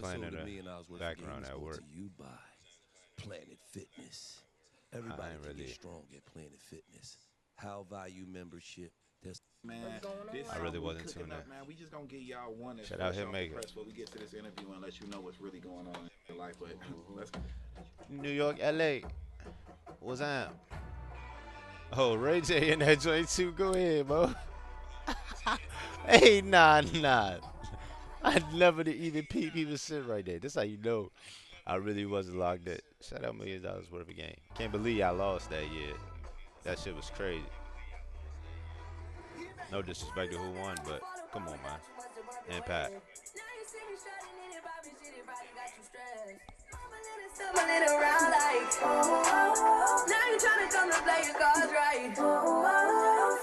playing in the background at work. To you by Planet Fitness. Everybody can really get strong at Planet Fitness. How value membership. That's Man, I really wasn't tuned in. Man, we just gonna get y'all one that's Shout out fresh off the HITMAKER. press before we get to this interview and let you know what's really going on in your life. But let's New York, LA. What's up? Oh, Ray J in that joint too. Go ahead, bro. Hey, nah. I'd never even peep even sit right there. This how you know I really wasn't locked in. Shout out $1 million worth of game. Can't believe I lost that year. That shit was crazy. No disrespect to who won, but come on, man. Impact. Now you tryna come to play your cards right.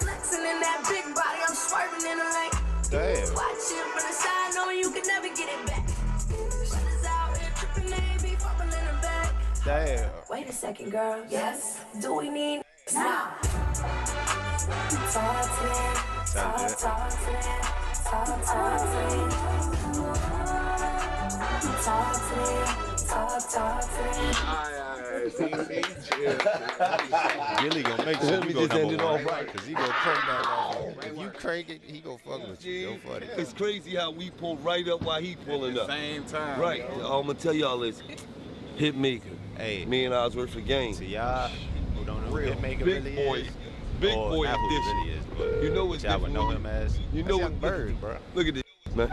Flexing in that big body, I'm swerving in the lane. Damn. Watching from the side, knowing you can never get it back. Brothers out here tripping, they be fumbling in the back. Damn. Wait a second, girl. Yes. Do we need now? Talk to them. Talk to them. Talk to them. Talk to them. Talk to them. Really gonna make sure you go number one, cause he gonna crank that off. If you crank it, he gonna fuck with you. Don't funny. It's crazy how we pull right up while he pulling up. same time. Right. I'm gonna tell y'all this. HITMAKER. Hey, $1 million worth of game. to y'all who don't know who HITMAKER Big really boy. is, Big or boy not who he edition. really is, but You know what's y'all would different know when him as. you That's know Young what- Berg, bro. Look at this, man.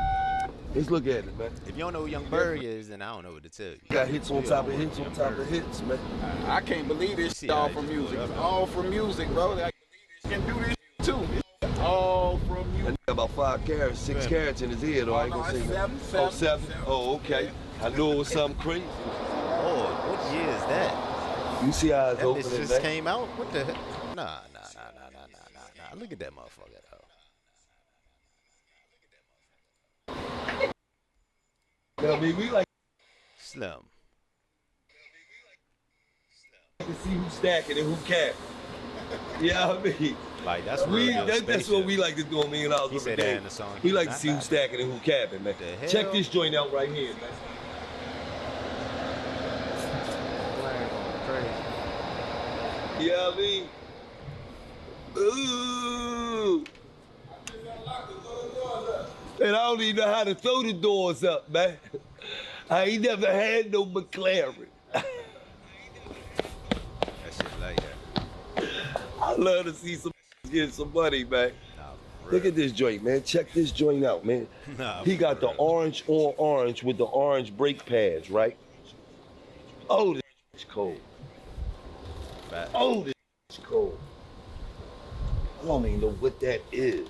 Let's look at it, man. If you don't know who Young Berg is, then I don't know what to tell you. Got hits on top of hits on top of hits, man. I can't believe this See shit how all he from just music. pulled It's up. all from music, bro. I can do this too. It's all from music. And about 5 carats, 6 carats in his head, or I ain't Oh, no, gonna say it's nothing. seven, Oh, 7? seven. Oh, okay. I knew it was something crazy. Lord, what year is that? You see how it's That bitch opening, just man? came out? What the heck? Nah. Look at that motherfucker, though. I mean, we like Slim. to see who's stacking and who capping. Yeah, I mean, Like, that's we real that's what spaceship. we like to do on $1 million He worth of said that game. in the song. We like to Not see who's bad. stacking and who capping, man. The hell? Check this joint out right here, man. Crazy. Yeah, I mean, ooh. And I don't even know how to throw the doors up, man. I ain't never had no McLaren. That shit like that. I love to see some get some money, man. Nah, for Look real. at this joint, man. Check this joint out, man. Nah, He for got the real. orange on orange with the orange brake pads, right? Oh, this is cold. Fat. Oh, this is cold. I don't even know what that is.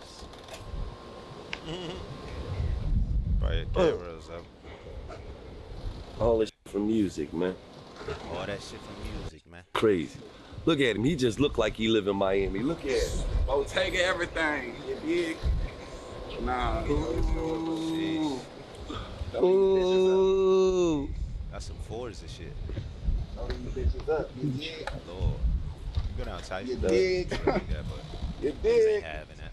Probably a camera or something. All this from music, man. All that shit from music, man. Crazy. Look at him. He just look like he live in Miami. Look at him. Bottega everything. You dig? Nah. Ooh. Ooh. That's some Fords and shit. Throw these bitches up. You dig? Lord. You go down Tyson. You dig? Like that, but You niggas dig? ain't having that.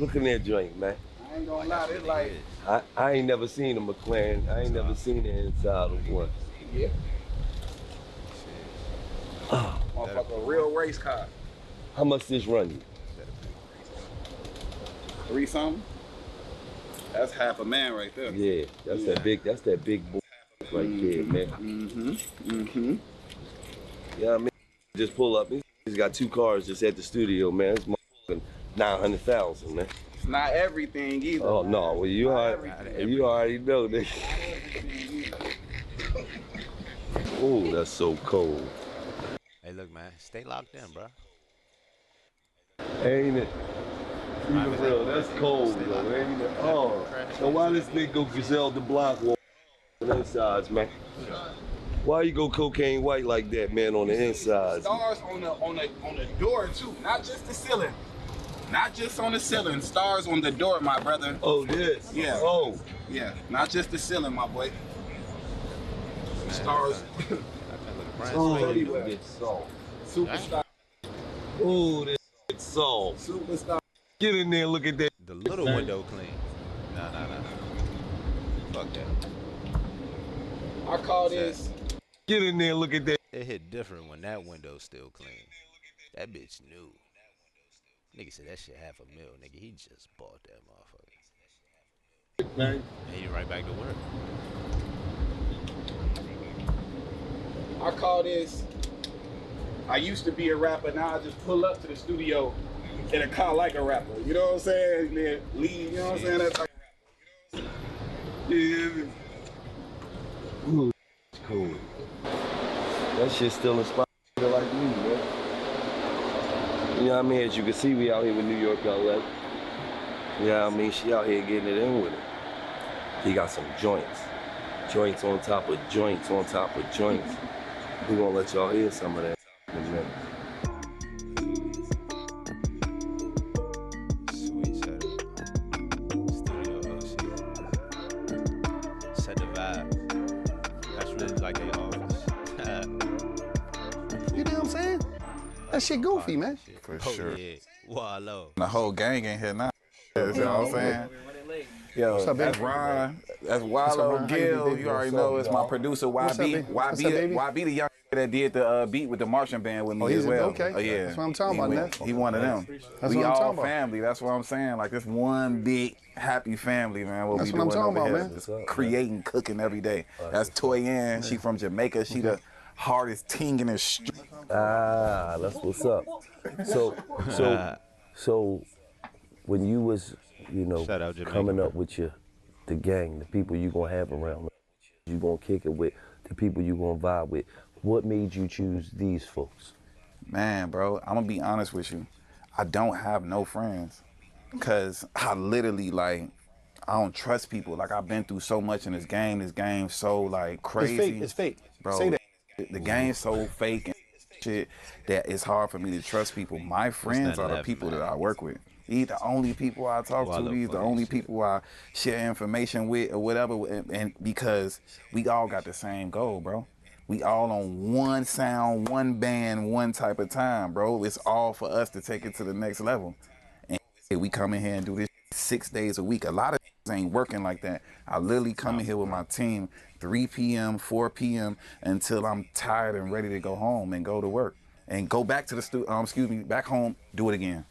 Look at that joint, man. I ain't gonna lie, That's it's what like, it is. I ain't never seen a McLaren. I ain't never seen the inside of one. yeah, Shit. Oh, motherfucker, real race car. how much this run you? 3 something? That's half a man right there. Yeah, that's that big boy right there, man. Yeah, I mean, just pull up. He's got 2 cars just at the studio, man. It's motherfucking 900,000, man. It's not everything either. Oh no, well you already know that. Oh, that's so cold. Hey, look, man. Stay locked in, bro. Ain't it? Right, Even real, that's cold, Stay though, locked in. ain't it? Oh, so why this nigga go Gazelle the Block walk on the insides, man? Why you go cocaine white like that, man, on the insides? Stars on the door too, not just the ceiling. Not just on the ceiling. Stars on the door, my brother. Oh, this? Yeah. Oh. Yeah, not just the ceiling, my boy. Stars. Oh, everywhere. Superstar. Oh, this song. Superstar. Get in there, look at that. The little window clean. Nah. Fuck that. I call this. Get in there and look at that. It hit different when that window's still clean. That bitch new. Nigga said that shit $500,000. Nigga, he just bought that motherfucker. Man. And he right back to work. I call this. I used to be a rapper. Now I just pull up to the studio in a car like a rapper. You know what I'm saying? And then leave. You know what I'm saying? That's like, Yeah. Ooh, cool. That shit still inspires me like me, man. You know what I mean? As you can see, we out here with New York, LA. You know what I mean? She out here getting it in with it. He got some joints. Joints on top of joints on top of joints. We gonna let y'all hear some of that in a minute. Sweet setup. Studio OC. Set the vibe. That's really like they office. You know what I'm saying? That shit goofy, man. for Oh, sure. yeah. Wallow. The whole gang in here now. You know what I'm saying? Yo, What's up, that's baby? Ron, that's up, Wallow, Ron? How you Gil. doing, You baby? already What's know up, it's my y'all? producer, What's up, baby? What's up, baby? YB the young that did the beat with the marching band with me Oh, as he's well. okay. Oh, yeah. That's what I'm talking about, man. He one of them. That's We what I'm all talking about. family. That's what I'm saying. Like this one big happy family, man. What That's we what I'm doing talking over about, here. man. Just creating, cooking every day. That's Toy Ann. She from Jamaica. She the hardest ting in the street. Ah, that's what's up. So when you was, you know, Shout out Jamaica, coming man. up with the gang, the people you gonna have around, you gonna kick it with, the people you gonna vibe with, what made you choose these folks? Man, bro, I'm gonna be honest with you. I don't have no friends. Cause I literally like, I don't trust people. Like I've been through so much in this game so like crazy. It's fake. Bro, Say that. the game's so fake and shit that it's hard for me to trust people. My friends are the people that I work with. These the only people I talk to. These the only people I share information with or whatever. And because we all got the same goal, bro. We all on one sound, one band, one type of time, bro. It's all for us to take it to the next level. And we come in here and do this 6 days a week. A lot of ain't working like that. I literally come in here with my team 3 p.m., 4 p.m. until I'm tired and ready to go home and go to work. And go back to the back home, do it again.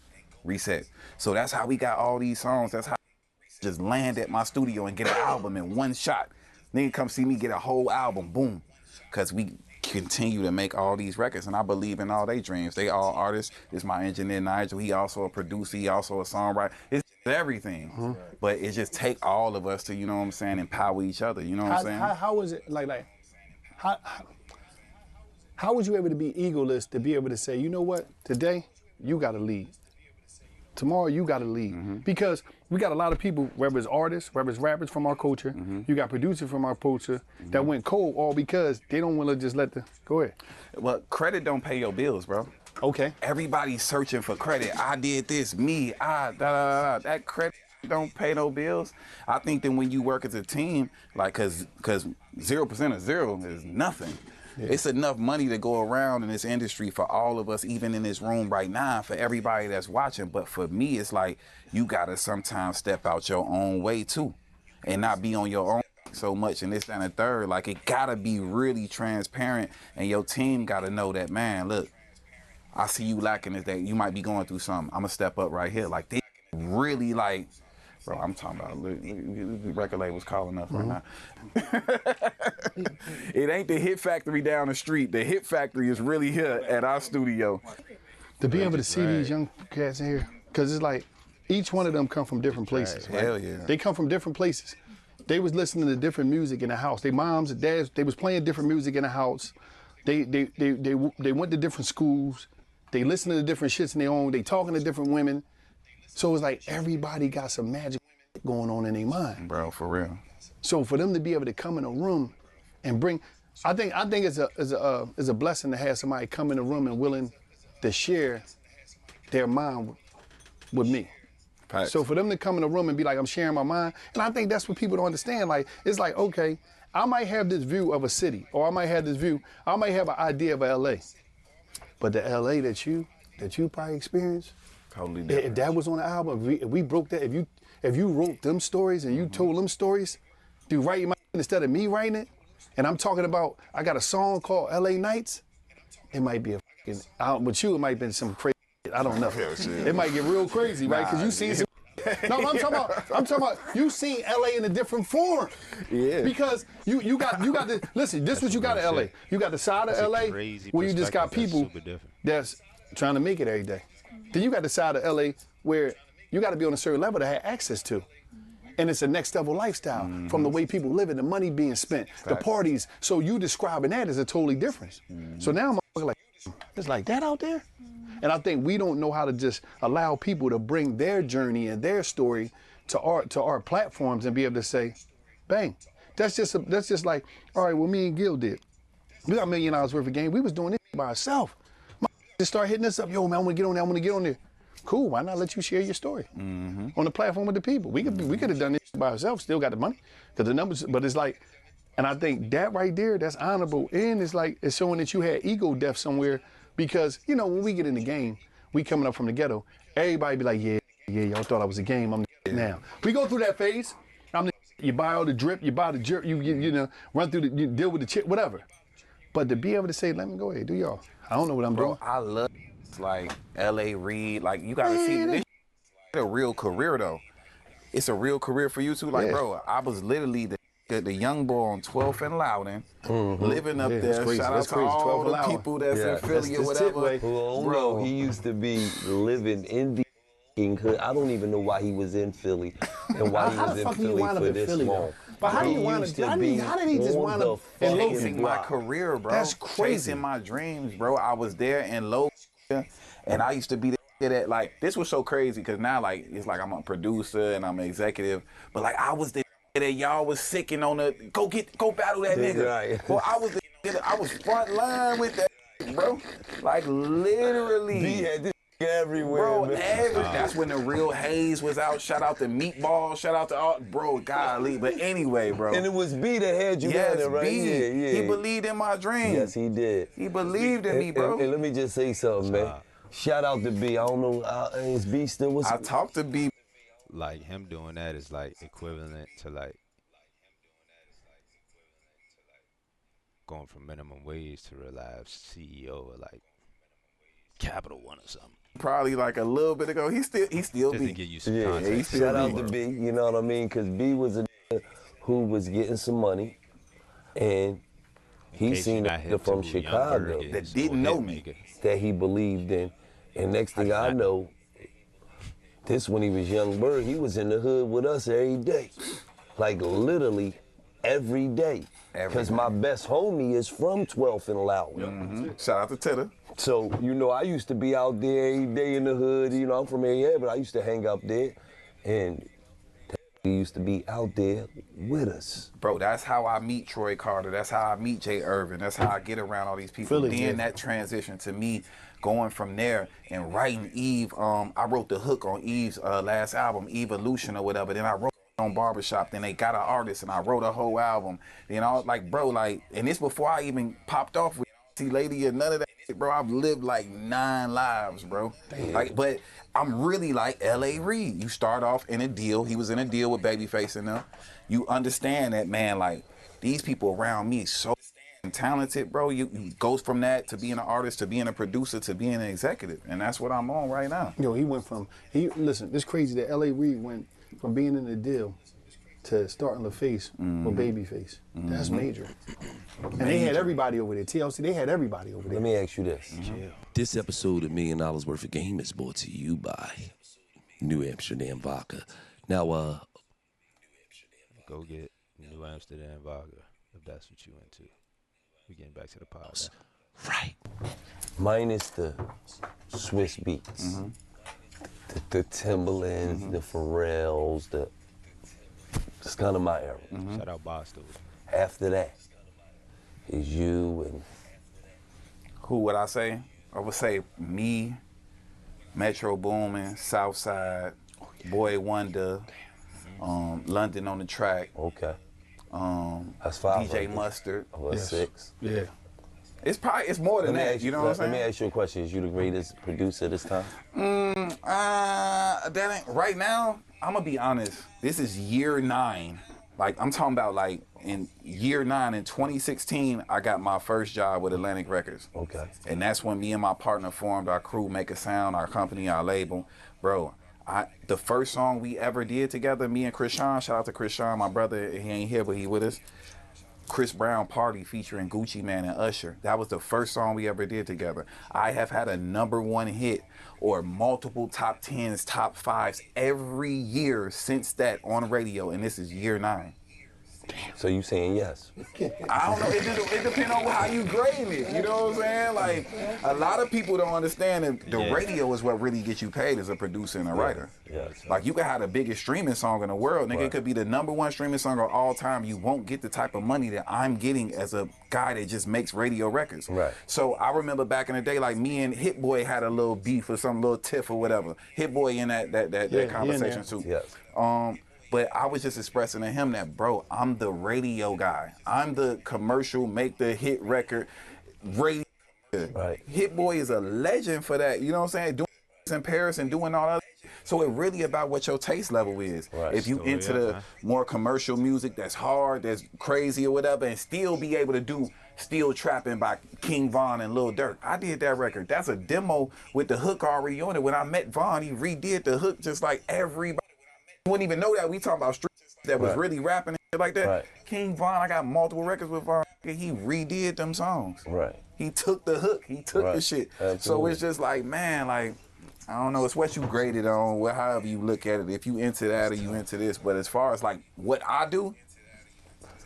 Reset. So that's how we got all these songs. That's how I just land at my studio and get an album in one shot. Then come see me get a whole album, boom. Cause we continue to make all these records and I believe in all their dreams. They all artists. It's my engineer Nigel. He also a producer. He also a songwriter. It's everything. But it just take all of us to, you know what I'm saying, empower each other. You know what I'm saying? How was it how was you able to be egoless to be able to say, you know what, today you gotta lead. Tomorrow you gotta lead. Because we got a lot of people, whether it's artists, whether it's rappers from our culture, you got producers from our culture that went cold all because they don't wanna just go ahead. Well, credit don't pay your bills, bro. Okay. Everybody's searching for credit. I did this, me, that credit don't pay no bills. I think that when you work as a team, like, cause 0% of zero is nothing. Yeah. It's enough money to go around in this industry for all of us, even in this room right now, for everybody that's watching. But for me, it's like, you gotta sometimes step out your own way too, and not be on your own so much and this, that, and the third. Like, it gotta be really transparent, and your team gotta know that, man, look, I see you lacking this, that you might be going through something. I'm gonna step up right here. Like, they really like, bro, I'm talking about, the record label's calling us right now. It ain't the Hit Factory down the street. The Hit Factory is really here at our studio. To be able to see these young cats in here, because it's like, each one of them come from different places, right? Hell yeah. They come from different places. They was listening to different music in the house. Their moms and dads, they was playing different music in the house. They went to different schools. They listening to different shits in their own. They talking to different women. So it's like everybody got some magic going on in their mind. Bro, for real. So for them to be able to come in a room and bring, I think it's a blessing to have somebody come in a room and willing to share their mind with me. Facts. So for them to come in a room and be like, I'm sharing my mind, and I think that's what people don't understand. Like, it's like, okay, I might have this view of a city, or I might have an idea of LA. But the LA that you probably experienced, Totally different. if that was on the album, if we broke that, if you wrote them stories and you told them stories, dude, write your mind instead of me writing it, And I'm talking about, I got a song called LA Nights. It might be a fucking, with you, it might have been some crazy shit. I don't know. It might get real crazy, right? Because you seen some. No, I'm talking about you seen LA in a different form. Yeah. Because you got the, listen, this is what you got in LA. You got the side of LA where you just got people that's trying to make it every day. Then you got the side of LA where you got to be on a certain level to have access to. And it's a next level lifestyle from the way people live it, the money being spent, the parties. So you describing that as a totally difference. So now I'm like, it's like that out there? And I think we don't know how to just allow people to bring their journey and their story to our platforms and be able to say, bang. That's just like, all right, what me and Gil did. We got $1 million worth of game. We was doing this by ourselves. My just start hitting us up, yo, man, I want to get on there, I want to get on there. Cool, why not let you share your story on the platform with the people? We could have done this by ourselves, still got the money, because the numbers, but it's like, and I think that right there, that's honorable, and it's like, it's showing that you had ego death somewhere, because, you know, when we get in the game, we coming up from the ghetto, everybody be like, yeah, y'all thought I was a game, I'm the now. We go through that phase, I'm the you buy all the drip, you buy the jerk, you know, run through you deal with the chip, whatever. But to be able to say, let me go ahead, do y'all. I don't know what I'm doing. I love like L.A. Reid, like you gotta see this a real career though. It's a real career for you too. Like, bro, I was literally the young boy on 12th and Loudon, living up there. Shout out to all the people that's in Philly or whatever. Bro, he used to be living in the hood. I don't even know why he was in Philly and why he was in Philly for this long. But how did he just wind up in chasing my career, bro? That's crazy. Chasing my dreams, bro. I was there in low, and I used to be there that, like, this was so crazy because now, like, it's like I'm a producer and I'm an executive, but like I was the that y'all was sicking on the go battle that nigga. Right. Well, I was front line with that, bro. Like literally. He had this everywhere, bro. That's when the real Hayes was out. Shout out to Meatball. Shout out to all, bro. Golly. But anyway, bro. And it was B that had you down there, right? Yeah. He believed in my dreams. Yes, he did. He believed in me, bro. And let me just say something, man. Shout out to B. I don't know, is B still with I talked to B. Like him doing that is like equivalent to like going from minimum wage to real life CEO or like Capital One or something. Probably like a little bit ago. He still just be. To get you some context. Shout out to B. You know what I mean? Because B was a who was getting some money, and he seen a nigga from Chicago that didn't know me that he believed in, and next thing I know. This when he was young Berg, he was in the hood with us every day. Like literally every day. Because my best homie is from 12th and Loudon. Shout out to Tedder. So, you know, I used to be out there every day in the hood. You know, I'm from here, but I used to hang up there. And he used to be out there with us. Bro, that's how I meet Troy Carter. That's how I meet Jay Irvin. That's how I get around all these people. Then that transition to me going from there and writing Eve. I wrote the hook on Eve's last album, Evolution or whatever. Then I wrote on Barbershop. Then they got an artist and I wrote a whole album. You know, like, bro, like, and this before I even popped off with Lady or none of that shit, bro. I've lived like 9 lives, bro. Like, but I'm really like L.A. Reid. You start off in a deal. He was in a deal with Babyface and them. You understand that, man, like, these people around me so talented, bro. You goes from that to being an artist, to being a producer, to being an executive. And that's what I'm on right now. Yo, he went from, listen, it's crazy that L.A. Reid went from being in a deal to starting the face with Babyface. That's major. And they had everybody over there. TLC, they had everybody over there. Let me ask you this. This episode of $1 Million Worth of Game is brought to you by New Amsterdam Vodka. Now, go get New Amsterdam Vodka if that's what you into. We getting back to the pod. Right. Minus the Swiss beats, the Timberlands, the Pharrells, it's kind of my era. Shout out Boston. After that is you and... Who would I say? I would say me, Metro Boomin, Southside, Boy Wonder, London on the Track. Okay. That's 5. DJ Mustard. That's 6. Yeah. It's more than that, you know what I'm saying? Let me ask you a question. Is you the greatest producer this time? That ain't, right now, I'm gonna be honest. This is year 9 Like, I'm talking about, like, in year 9, in 2016, I got my first job with Atlantic Records. Okay. And that's when me and my partner formed our crew, Make a Sound, our company, our label. Bro, the first song we ever did together, me and Chris Sean, shout out to Chris Sean, my brother, he ain't here, but he with us. Chris Brown Party featuring Gucci Mane and Usher. That was the first song we ever did together. I have had a #1 hit or multiple top 10s, top 5s every year since that on radio, and this is year 9. So you saying yes? I don't know. It depends on how you grade it. You know what I'm saying? Like, a lot of people don't understand that the radio is what really gets you paid as a producer and a writer. Yes. Like, you can have the biggest streaming song in the world, nigga. Right. It could be the #1 streaming song of all time. You won't get the type of money that I'm getting as a guy that just makes radio records. Right. So I remember back in the day, like, me and Hit Boy had a little beef or some little tiff or whatever. Hit Boy in that conversation too. Yes. But I was just expressing to him that, bro, I'm the radio guy. I'm the commercial, make the hit record, radio. Right. Hit Boy is a legend for that. You know what I'm saying? Doing in Paris and doing all that. So it really about what your taste level is. Right. If you into the more commercial music that's hard, that's crazy or whatever, and still be able to do Still Trapping by King Von and Lil Durk. I did that record. That's a demo with the hook already on it. When I met Von, he redid the hook just like everybody. Wouldn't even know that. We talking about street that was really rapping and shit like that. Right. King Von, I got multiple records with Von. He redid them songs. Right. He took the hook. He took the shit. Absolutely. So it's just like, man, like, I don't know. It's what you graded on, however you look at it. If you into that or you into this. But as far as like what I do,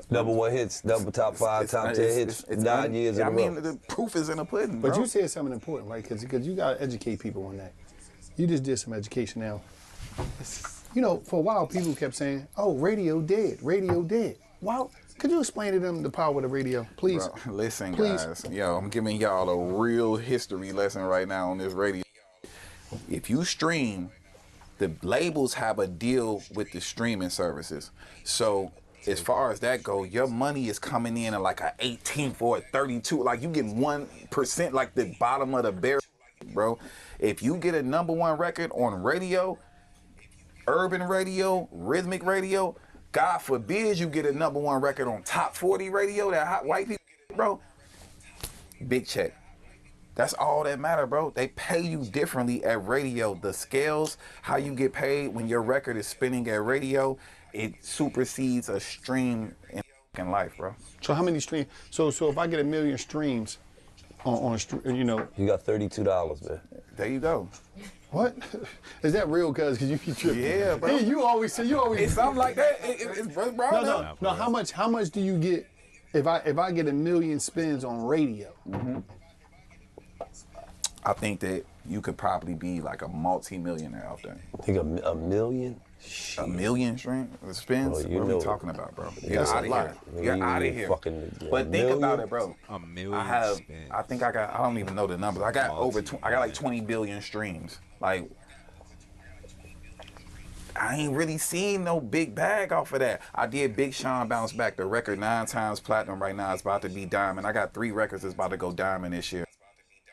#1 hits, double top 5, top 10 hits, 9 years in a row. I mean, the proof is in the pudding, bro. But you said something important, right? Because you got to educate people on that. You just did some education now. You know, for a while, people kept saying, oh, radio dead, radio dead. Wow. Could you explain to them the power of the radio, please? Bro, listen, Please. guys. Yo, I'm giving y'all a real history lesson right now on this radio. If you stream, the labels have a deal with the streaming services. So as far as that go, your money is coming in at like an 18th or a 32. Like, you get 1%, like the bottom of the barrel, bro. If you get a #1 record on radio, urban radio, rhythmic radio, God forbid you get a #1 record on top 40 radio, that hot white people, bro, big check. That's all that matter, bro. They pay you differently at radio. The scales, how you get paid when your record is spinning at radio, it supersedes a stream in life, bro. So how many streams? So if I get 1 million streams on a stream, you know. You got $32, man. There you go. What? Is that real, cuz? Because you keep tripping. Yeah, bro. Hey, you always say, It's something like that. It's bro. No. How much do you get if I get 1 million spins on radio? Mm-hmm. I think that you could probably be like a multi-millionaire out there. I think a million? A million spins? Bro, you what are know we talking about, bro? Get That's out a of lot. here. Get out of here. But think about it, bro. A million spins. I think I don't even know the numbers. I got I got like 20 billion streams. Like, I ain't really seen no big bag off of that. I did Big Sean Bounce Back, the record 9 times platinum right now. It's about to be diamond. I got 3 records that's about to go diamond this year.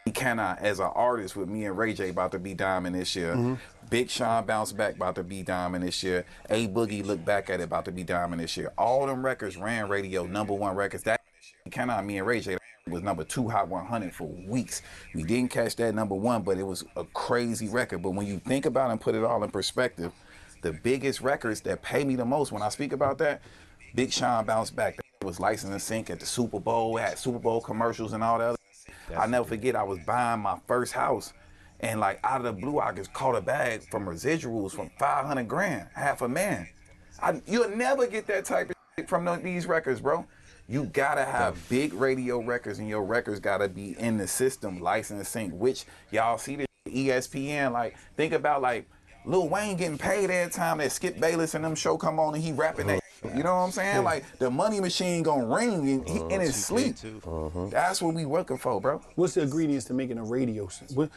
He cannot, as an artist with me and Ray J, about to be diamond this year. Mm-hmm. Big Sean Bounce Back about to be diamond this year. A Boogie Look Back at It about to be diamond this year. All them records ran radio, #1 records. That cannot, me and Ray J was #2 Hot 100 for weeks. We didn't catch that #1, but it was a crazy record. But when you think about it and put it all in perspective, the biggest records that pay me the most when I speak about that, Big Sean Bounce Back. That was License and Sync at the Super Bowl, had Super Bowl commercials and all that other. I never forget, I was buying my first house, and like out of the blue, I just caught a bag from residuals from 500 grand, $500,000. You'll never get that type of shit from these records, bro. You gotta have big radio records, and your records gotta be in the system, License Sync, which y'all see the ESPN. Like, think about like Lil Wayne getting paid every time that Skip Bayless and them show come on and he rapping that. You know what I'm saying? Like, the money machine gonna ring in his sleep. That's what we working for, bro. What's the ingredients to making a radio? No.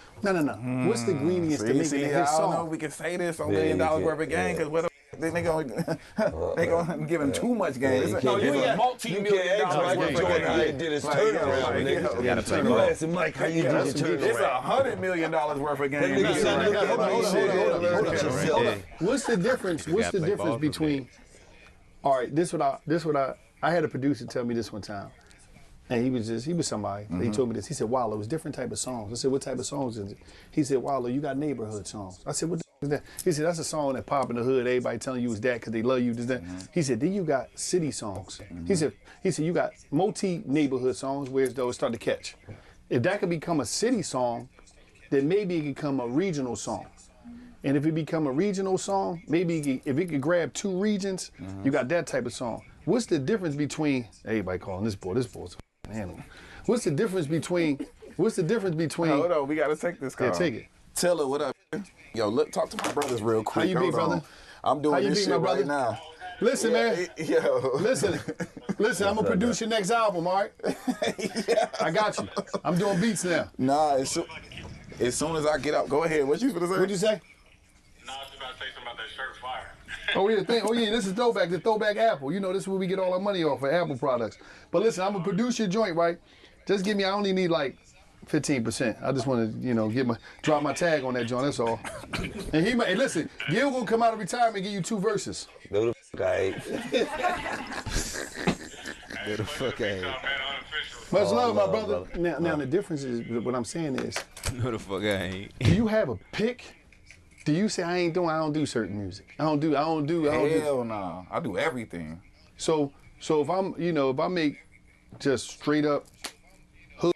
What's the ingredients to making a hit I don't know song? if we can say this on $1 million worth of game, because what they gonna give him too much game. No, you ain't multi-million dollars worth of game. How you did his turnaround, You gotta play You ball. asking Mike how you did your It's turnaround. $100 million worth of game. Hold on. Hold on. What's the difference? What's the difference between All right, this what I had a producer tell me this one time. And he was somebody. He told me this. He said, Wallo, it was different type of songs. I said, what type of songs is it? He said, Wallo, you got neighborhood songs. I said, what the is that? He said, that's a song that pop in the hood. Everybody telling you it's that because they love you. This, that. He said, then you got city songs. He said, you got multi-neighborhood songs where though it start to catch. If that could become a city song, then maybe it could become a regional song. And if it become a regional song, maybe if it could grab 2 regions, you got that type of song. What's the difference between, everybody calling this boy's a animal. What's the difference between, Hold on, we got to take this call. Yeah, take it. Tell her what up. Yo, look, talk to my brothers real quick. How you be, brother? I'm doing this shit right now. Listen, man. Yo. Listen, I'm gonna produce your next album, all right? Yeah. I got you. I'm doing beats now. Nah, as soon as I get up, go ahead. What you gonna say? What'd you say? No, I was about to say something about that shirt fire. Oh yeah, this is the throwback Apple. You know, this is where we get all our money off for Apple products. But listen, I'm gonna produce your joint, right? Just give me, I only need like 15%. I just want to, you know, drop my tag on that joint, that's all. And hey, listen, Gil gonna come out of retirement and give you 2 verses. No the fuck I ain't. Go the fuck out. Much love, my brother. Now the difference is, what I'm saying is, No the fuck I ain't. do you have a pick? Do you say I don't do certain music? I don't do. Hell nah. I do everything. So if I'm, if I make just straight up hood,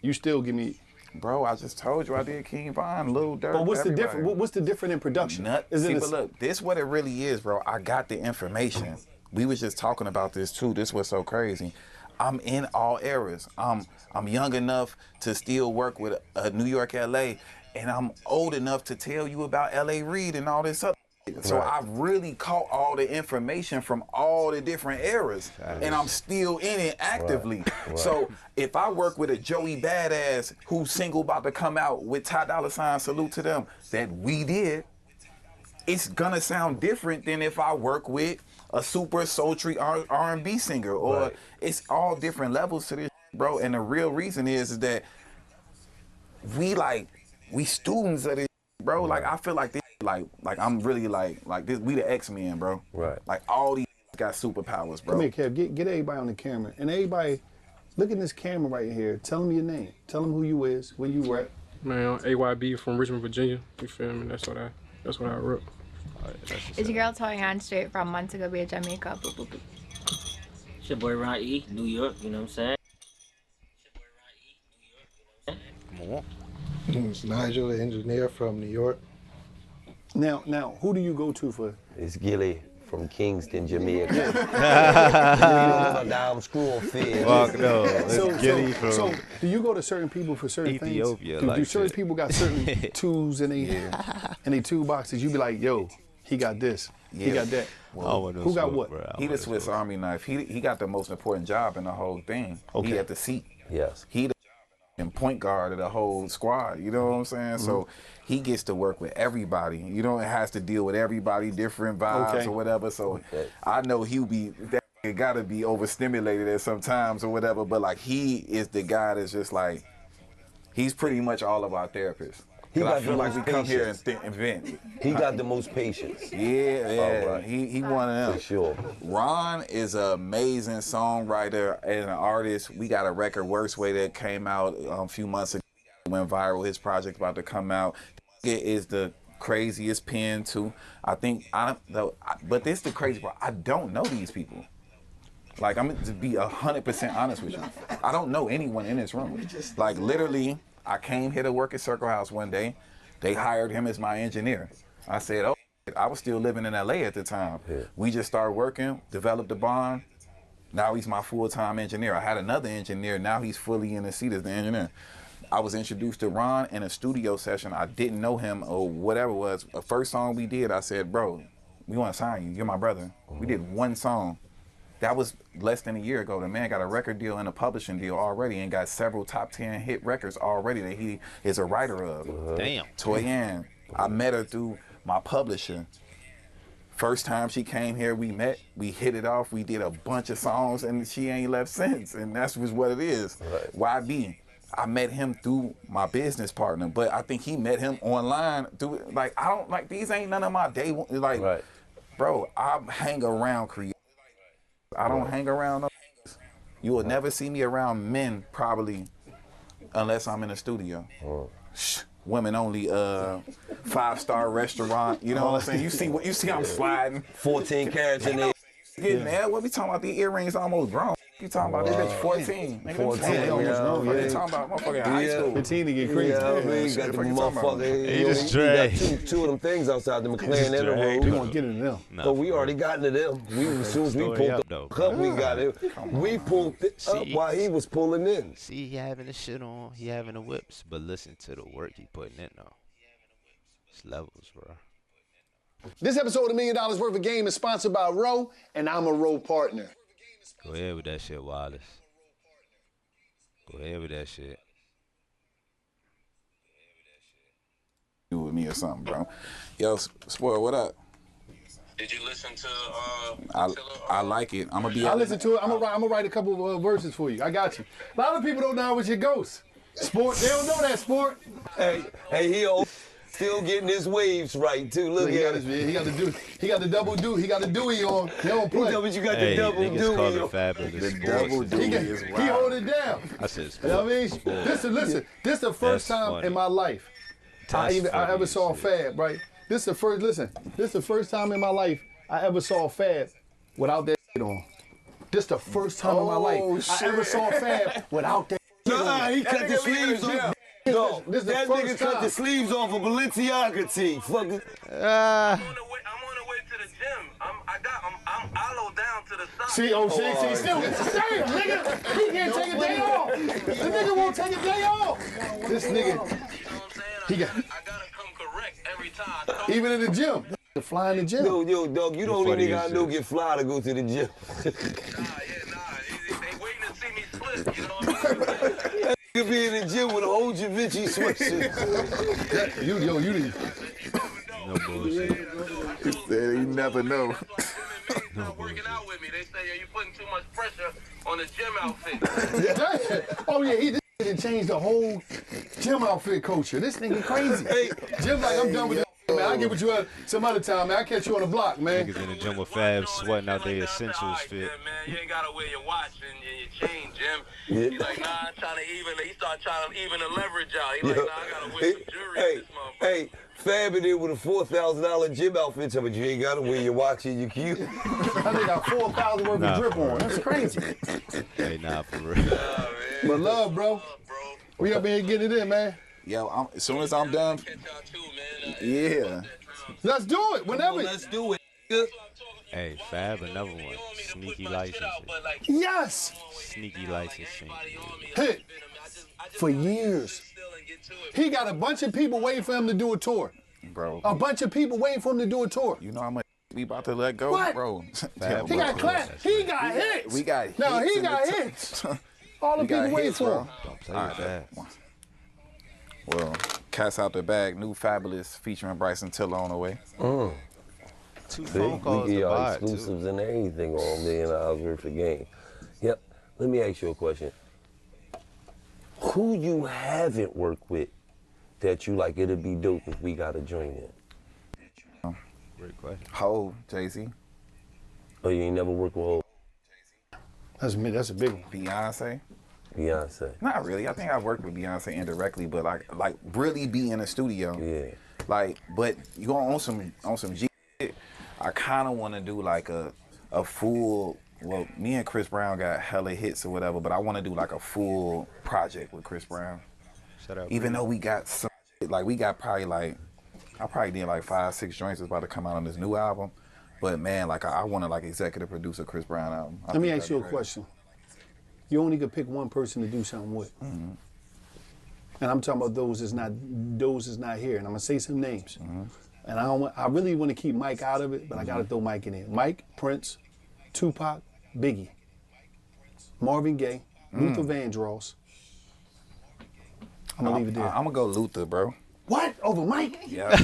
you still give me. Bro, I just told you I did King Von, Lil Durk. But what's the everybody. difference? What's the difference in production? But look, this what it really is, bro. I got the information. We was just talking about this too. This was so crazy. I'm in all eras. I'm young enough to still work with New York, LA, and I'm old enough to tell you about LA Reid and all this other. So I've really caught all the information from all the different eras, and I'm still in it actively. Right. So if I work with a Joey Badass who's single about to come out with Ty Dolla $ign, salute to them, that we did, it's gonna sound different than if I work with a super sultry R&B singer, or it's all different levels to this, bro. And the real reason is that we students of this, bro. Like I feel like this. Like I'm really like this. We the X-Men, bro. Right. Like all these got superpowers, bro. Come here, Kev. Get everybody on the camera, and everybody, look at this camera right here. Tell them your name. Tell them who you is, where you at. Man, AYB from Richmond, Virginia. You feel me? That's what I wrote. It's your girl Toyan straight from Montego Bay, Jamaica. Boop, boop, boop. It's your boy Ron E, New York, you know what I'm saying? Come on. It's Nigel, the engineer from New York. Now, who do you go to for? It's Gilly from Kingston, Jamaica. Down school field. Fuck no. It's Gilly from So, do you go to certain people for certain Ethiopia, things? like Do certain shit. people got certain tools in their toolboxes? You be like, yo, he got this, he got that. Who got what? He the Swiss Army knife. He got the most important job in the whole thing. Okay. He at the seat. Yes. He the and point guard of the whole squad. You know what I'm saying? So he gets to work with everybody. You know, it has to deal with everybody, different vibes or whatever. So I know he'll be. That gotta be overstimulated at some times or whatever. But like he is the guy that's just like, he's pretty much all of our therapists. He got I feel the like we most come here patience. and vent. He got the most patience. Yeah. All right. He one of them. For sure. Ron is an amazing songwriter and an artist. We got a record, Worst Way, that came out a few months ago. Went viral. His project about to come out. It is the craziest pen too. But this is the crazy part. I don't know these people. Like, I'm to be 100% honest with you. I don't know anyone in this room. Like, literally, I came here to work at Circle House one day. They hired him as my engineer. I said, oh, I was still living in LA at the time. Yeah. We just started working, developed a bond. Now he's my full-time engineer. I had another engineer. Now he's fully in the seat as the engineer. I was introduced to Ron in a studio session. I didn't know him or whatever it was. The first song we did, I said, bro, we want to sign you. You're my brother. We did one song. That was less than a year ago. The man got a record deal and a publishing deal already and got several top 10 hit records already that he is a writer of. Damn. Toyan, I met her through my publisher. First time she came here, we met, we hit it off, we did a bunch of songs, and she ain't left since, and that's just what it is. Right. YB, I met him through my business partner, but I think he met him online through, like, I don't, like, these ain't none of my day one, like, Right. bro, I hang around creators. I don't hang around no. You will never see me around men, probably, unless I'm in a studio. Women only, 5-star restaurant. You know what I'm saying? You see I'm sliding. 14 carats in there. Getting there. What we talking about? The earrings almost grown. You talking about this bitch 14? 14. You talking about motherfucking high school? 15 to get crazy. Yeah, I mean, got the motherfucker. He just got dragged. two of them things outside the McLaren and the road. We gonna get into them. So we already got into them. As soon as we pulled up, we got it. We pulled it up while he was pulling in. See, he having the shit on, he having the whips, but listen to the work he putting in though. It's levels, bro. This episode of $1 Million Worth of Game is sponsored by Roe, and I'm a Roe partner. Go ahead with that shit, Wallace. Go ahead with that shit. You with me or something, bro. Yo, Spoil, what up? Did you listen to I like it. I'm gonna be. I listen to it. I'm gonna write a couple of verses for you. I got you. A lot of people don't know I was your ghost. Sport, they don't know that, Sport. Hey, he still getting his waves right too. Look at it. He got the double do. He got the Dewey on. He don't play. You got the double Dewey on. The double Dewey is wild. He hold it down. I said sports. You know what I mean? Listen. This is the first time in my life I ever saw Fab. Right. This is the first time in my life I ever saw Fab without that shit on. This is the first time in my life I ever saw Fab without that shit on. Nah, he cut the sleeves off. No, that nigga cut the sleeves off a Balenciaga tee. Fucking. I'm on the way to the gym. I'm hollow down to the side. See, still gets the same, nigga. He can't take a day off. The nigga won't take a day off. This nigga, he got. I gotta come correct every time. Even in the gym. Fly in the gym. Yo, dog, you the only nigga I know get fly to go to the gym. They waiting to see me split. You know what I mean? You could be in the gym with a whole Javinci sweatshirt. You didn't. No bullshit. You never know. Working out with me, they say, you putting too much pressure on the gym outfit. Oh yeah, he did change the whole gym outfit culture. This nigga crazy. Hey, Jim, like I'm done with this. Man, I'll get with you some other time, man. I'll catch you on the block, man. Niggas in the gym with Fab sweating out their essentials fit. Man, you ain't gotta wear your watch and your chain, Jim. He's like, nah, I'm trying to he started trying to even the leverage out. He's like, nah, I gotta wear some jewelry in this motherfucker. Hey, Fab in there with a $4,000 gym outfit, but you ain't gotta wear your watch and your cue. I think got 4,000 worth of drip on. That's crazy. Hey, nah, for real. But love, bro. We up here getting it in, man. Yo, as soon as I'm done, yeah. Let's do it whenever. Let's do it. Hey, Fab, another one. Sneaky licensing. Yes. Sneaky licensing. Hit. For years. He got a bunch of people waiting for him to do a tour. Bro. A bunch of people waiting for him to do a tour. You know how much we about to let go, what? Bro. He got class. He got hits. We got hits. No, he got hits. All the people waiting for him. Don't play with that. Well, Cats Out the Bag, new Fabulous featuring Bryson Tiller on the way. 2 phone calls to buy it, exclusives and everything on $1 Million Worth of Game. Yep. Let me ask you a question. Who you haven't worked with that you like it'd be dope if we got a joint in? Great question. Ho, Jay-Z. Oh, you ain't never worked with Ho? That's a big one. Beyonce. Beyonce. Not really. I think I've worked with Beyonce indirectly, but like really be in the studio. Yeah. Like, but you go on some G shit. I kind of want to do like a full. Well, me and Chris Brown got hella hits or whatever, but I want to do like a full project with Chris Brown. Shut up. Even though we got some, like we got probably like, I probably did like 5-6 joints that's about to come out on this new album. But man, like I want to like executive produce a Chris Brown album. Let me ask you a question. You only could pick one person to do something with. Mm-hmm. And I'm talking about those that's not here. And I'm gonna say some names. Mm-hmm. And I really want to keep Mike out of it, but I gotta throw Mike in there. Mike, Prince, Tupac, Biggie, Marvin Gaye, Luther Vandross. I'm gonna leave it there. I'm gonna go Luther, bro. What? Over Mike? Yeah.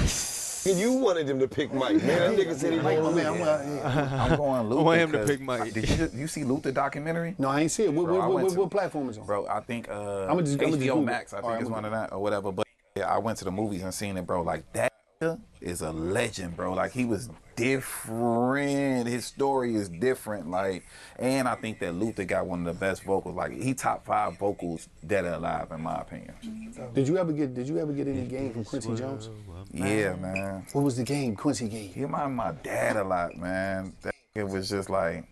You wanted him to pick Mike, man. That nigga said he wanted I'm going Luther. I want him to pick Mike. Did you see Luther documentary? No, I ain't see it. What platform is it on? Bro, I think I'm just HBO Google. Max, I think is one of that or whatever. But yeah, I went to the movies and seen it, bro. Like that is a legend, bro. Like, he was different. His story is different. Like, and I think that Luther got one of the best vocals. Like, he top 5 vocals dead or alive, in my opinion. Did you ever get any game from Quincy Jones? Yeah, man. What was the game Quincy gave? He reminded my dad a lot, man. It was just like,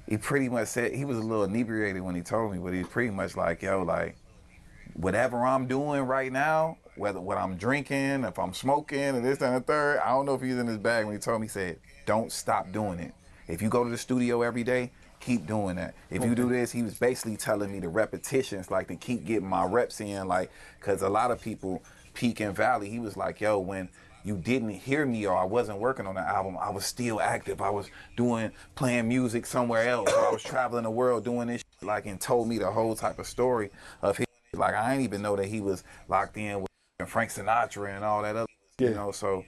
he pretty much said, he was a little inebriated when he told me, but he's pretty much like, yo, like, whatever I'm doing right now, whether what I'm drinking, if I'm smoking, and this and the third, I don't know if he's in his bag when he told me, he said, don't stop doing it. If you go to the studio every day, keep doing that. If you do this, he was basically telling me the repetitions, like to keep getting my reps in, like, because a lot of people peak and valley. He was like, yo, when you didn't hear me or I wasn't working on the album, I was still active. I was playing music somewhere else, or I was traveling the world doing this shit, like, and told me the whole type of story of his. Like, I didn't even know that he was locked in with Frank Sinatra and all that other, you know. So,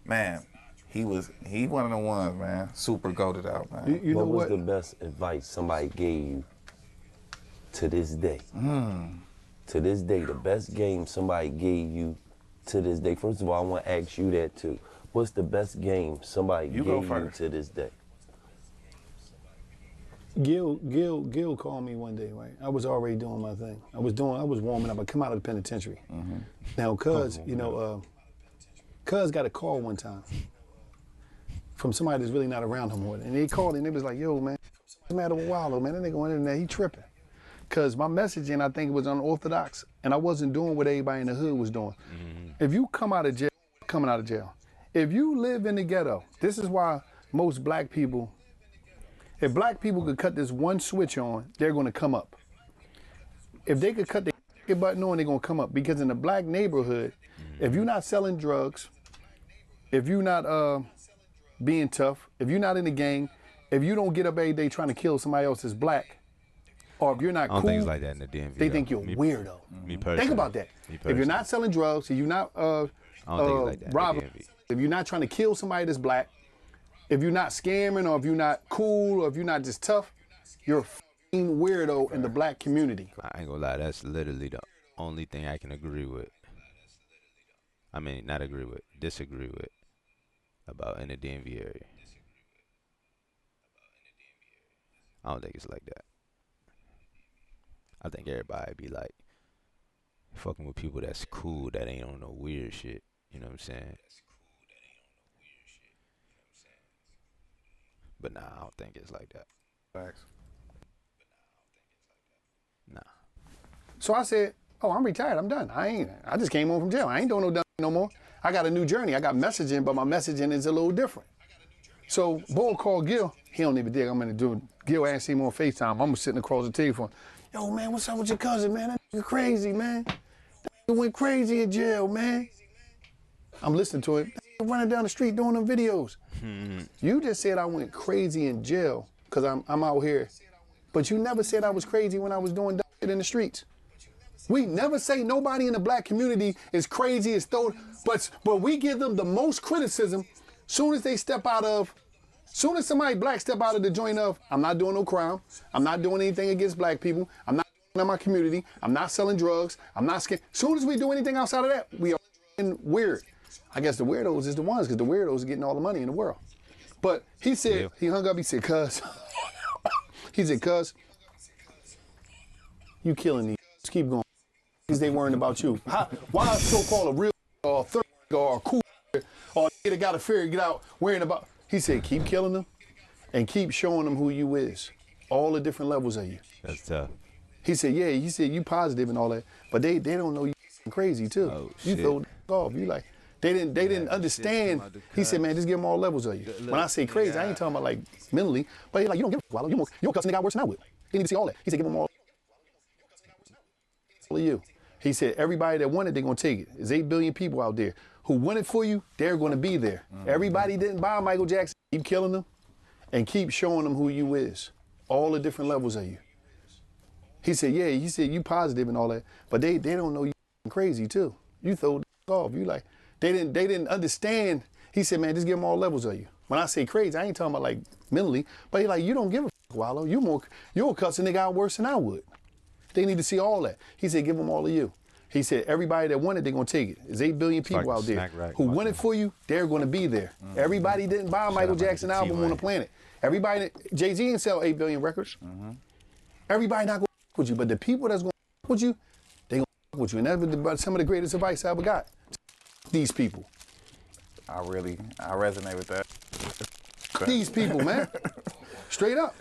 man, he one of the ones, man. Super goated out, man. You know what was the best advice somebody gave you to this day? To this day, the best game somebody gave you to this day. First of all, I want to ask you that too. What's the best game somebody gave you to this day? Gil called me one day, right? I was already doing my thing. I was warming up. I come out of the penitentiary. Now, Cuz got a call one time from somebody that's really not around no more. And they called and they was like, yo, man, what's the matter with Wallow, man? That nigga went in there, he tripping. Cuz my messaging, I think it was unorthodox, and I wasn't doing what everybody in the hood was doing. If you come out of jail, coming out of jail, if you live in the ghetto, this is why most black people, if black people could cut this one switch on, they're gonna come up. If they could cut the button on, they're gonna come up. Because in the black neighborhood, if you're not selling drugs, if you're not being tough, if you're not in the gang, if you don't get up every day trying to kill somebody else that's black, or if you're not cool, I don't think it's like that in the DMV. They think you're weirdo. Me personally. Think about that. If you're not selling drugs, if you're not robbing, if you're not trying to kill somebody that's black, if you're not scamming, or if you're not cool, or if you're not just tough, you're a f***ing weirdo in the black community. I ain't gonna lie, that's literally the only thing I can agree with. I mean, not agree with, disagree with about in the DMV area. I don't think it's like that. I think everybody be like fucking with people that's cool, that ain't on no weird shit. You know what I'm saying? But nah, I don't think it's like that. Facts. Nah. So I said, oh, I'm retired, I'm done. I just came home from jail. I ain't doing no dumb no more. I got a new journey. I got messaging, but my messaging is a little different. So Bull called Gil. He don't even dig. I'm gonna do it. Gil asked him on FaceTime. I'm sitting across the table for him. Yo, man, what's up with your cousin, man? That nigga crazy, man. That nigga went crazy in jail, man. I'm listening to it. That nigga running down the street doing them videos. You just said I went crazy in jail because I'm out here. But you never said I was crazy when I was doing dumb shit in the streets. We never say nobody in the black community is crazy, is thrown, but we give them the most criticism soon as they step out of, soon as somebody black step out of the joint of, I'm not doing no crime, I'm not doing anything against black people, I'm not in my community, I'm not selling drugs, I'm not scared. Soon as we do anything outside of that, we are weird. I guess the weirdos is the ones, because the weirdos are getting all the money in the world. But he said, he hung up, he said, cuz, you killing these, keep going. Because they worrying about you. Why is so-called a real or a third or a cool or they got a fear get out worrying about? He said, keep killing them and keep showing them who you is. All the different levels of you. That's tough. He said, yeah, he said you positive and all that, but they don't know you crazy too. Oh, you throw off. You like, they didn't understand. He said, man, just give them all levels of you. When I say crazy, I ain't talking about like mentally, but he like, you don't give a fuck. You cuss a nigga out worse than I would. They need to see all that. He said, give them all of you. He said, everybody that wanted, they're going to take it. There's 8 billion people out there who want it for you, they're going to be there. Everybody didn't buy Michael Jackson. Keep killing them and keep showing them who you is. All the different levels of you. He said, yeah, he said, you positive and all that, but they don't know you crazy too. You throw off. You like, they didn't understand. He said, man, just give them all levels of you. When I say crazy, I ain't talking about like mentally, but he like, you don't give a fuck, Wallow. You'll cuss a nigga out worse than I would. They need to see all that. He said, give them all of you. He said everybody that wanted, they're gonna take it. There's 8 billion people out there who want it for you. They're gonna be there. Everybody didn't buy a Michael Jackson album on the planet. Everybody, Jay-Z didn't sell 8 billion records. Everybody not gonna with you, but the people that's gonna with you, they gonna with you, and that's some of the greatest advice I ever got. These people. I resonate with that. These people, man. Straight up.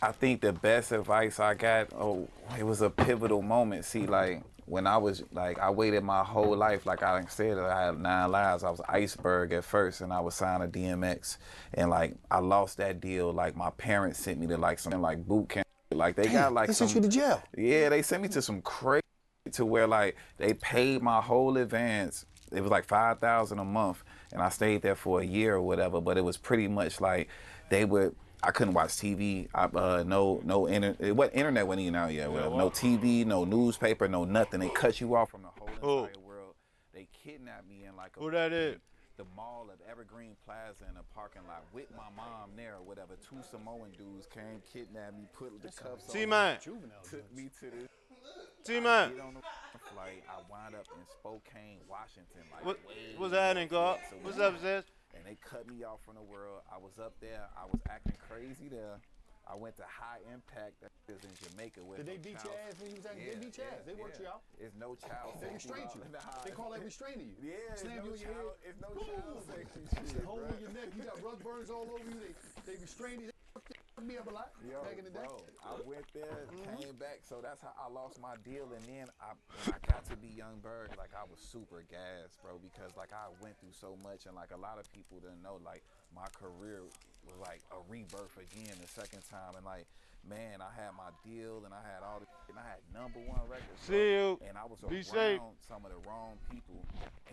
I think the best advice I got, it was a pivotal moment. See, like, when I was, like, I waited my whole life, like I said, I had 9 lives. I was Iceberg at first, and I was signed to DMX. And, like, I lost that deal. Like, my parents sent me to, like, something like boot camp. Like, they got, like, they sent you to jail. Yeah, they sent me to some crazy, to where, like, they paid my whole advance. It was like $5,000 a month, and I stayed there for a year or whatever. But it was pretty much like I couldn't watch TV. No internet. What internet wasn't even out yet. No TV, no newspaper, no nothing. They cut you off from the whole entire world. They kidnapped me in like the mall of Evergreen Plaza in a parking lot with my mom there or whatever. 2 Samoan dudes came, kidnapped me, put the cuffs on me, took me to this. T-Man. On the flight, I wound up in Spokane, Washington. Like, what's happening, God? What's up, sis? And they cut me off from the world. I was up there. I was acting crazy there. I went to High Impact. That is in Jamaica. Did they beat your ass when you was acting? They beat your ass. They worked you out. It's no child They safety. restrained you. They call that restraining you. Yeah, Slam you in your head. It's no child safety It's shit, a hole bro. in your neck. You got rug burns all over you. They restrained you. They me up a lot back in the day. I went there, came back, so that's how I lost my deal. And then when I got to be Young Berg, like, I was super gassed, bro, because like I went through so much, and like a lot of people didn't know, like, my career was like a rebirth again the second time. And like, man, I had my deal, and I had all the, and I had #1 records. See you. And I was Be around safe. some of the wrong people,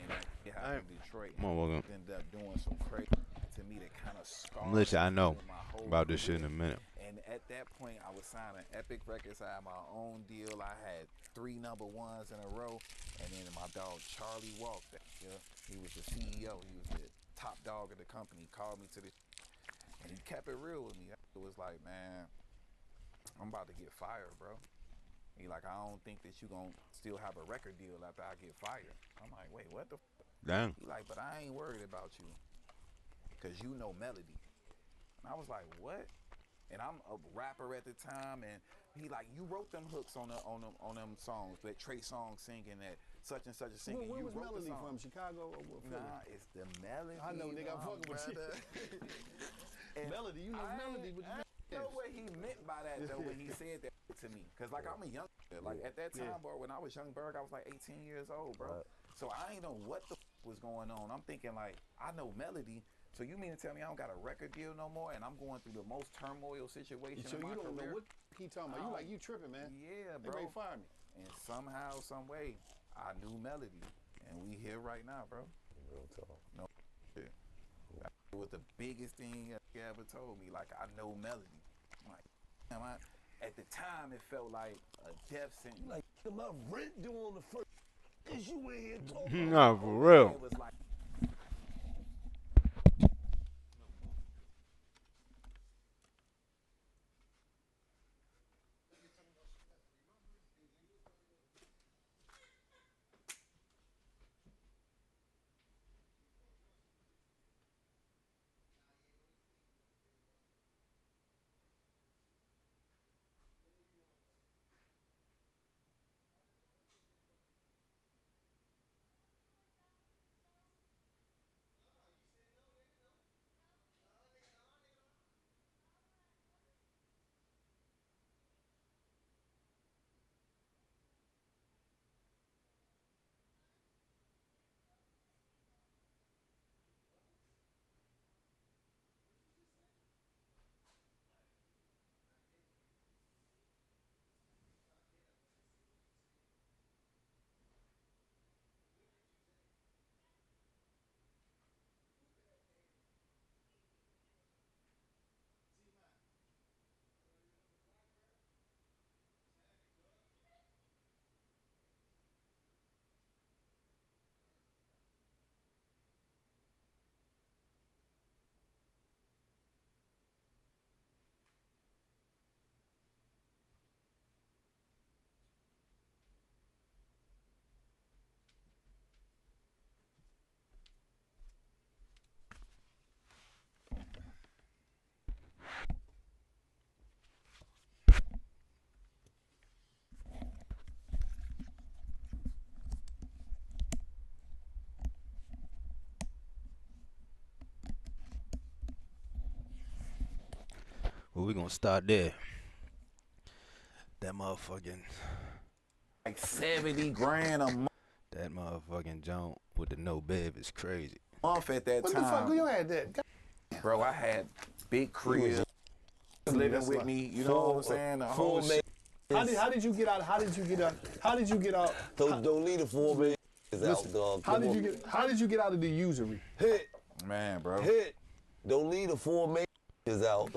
and it Hey. happened in Detroit. Come on, welcome. Ended up doing some crazy to me that kind of scarred. I'm literally, I know my whole about this shit career. in a minute. And at that point, I was signing Epic Records. I had my own deal. I had 3 #1s in a row. And then my dog, Charlie Walk, he was the CEO. He was the top dog of the company. He called me to the, and he kept it real with me. It was like, man, I'm about to get fired, bro. He like, I don't think that you gonna still have a record deal after I get fired. I'm like, wait, what the? Damn. He like, but I ain't worried about you, cause you know melody. And I was like, what? And I'm a rapper at the time, and he like, you wrote them hooks on them songs, that Trey Songz singing, that such and such a singing. Where you was wrote Melody the song. from? Chicago or Philly? Nah, it's the melody. I know, nigga, I'm fucking with you. Melody, you know Melody, but you know what he meant by that though when he said that to me, cause like I'm a young, like at that time, bro, when I was Young Berg, I was like 18 years old, bro. So I ain't know what the was going on. I'm thinking like, I know melody. So you mean to tell me I don't got a record deal no more, and I'm going through the most turmoil situation so in my you don't career? know what he talking about. You like, you tripping, man. Yeah, They bro. ready to fire me. And somehow, some way, I knew melody, and we here right now, bro. Real talk. No shit. It was the biggest thing you ever told me. Like, I know melody. I'm like, damn, at the time, it felt like a death sentence. Like, my rent due on the first. Is you in here talking? Nah, for real. It was like, we gonna start there. That motherfucking like 70 grand a month. That motherfucking jump with the no bib is crazy. Month at that what time. What the fuck you had that? Bro, I had big crib living with me. You know what I'm saying? The whole shit. How did you get out? How did you get out? How did you get out? Don't leave the 4 million out, dog. How did you get out of the usury? Hit. Man, bro. Hit. Don't leave the 4 million out.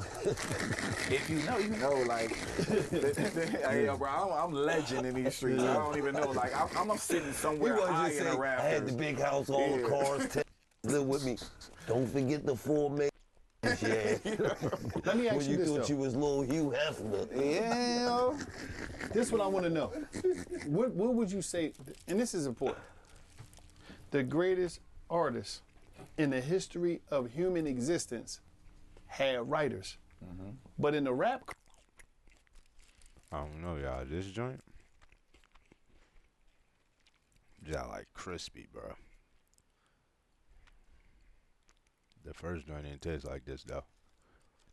If you know, you know. Like, hey, yo, bro, I'm legend in these streets. I don't even know. Like, I'm sitting somewhere high in the rafters. I had the big house, all the cars, live with me. Don't forget the 4 million. Yeah. Let me ask when you this, thought though. you was little Hugh Hefner. Yeah. This is what I want to know. What would you say, and this is important, the greatest artists in the history of human existence had writers. But in the rap, I don't know, y'all. This joint, y'all like crispy, bro. The first joint didn't taste like this though.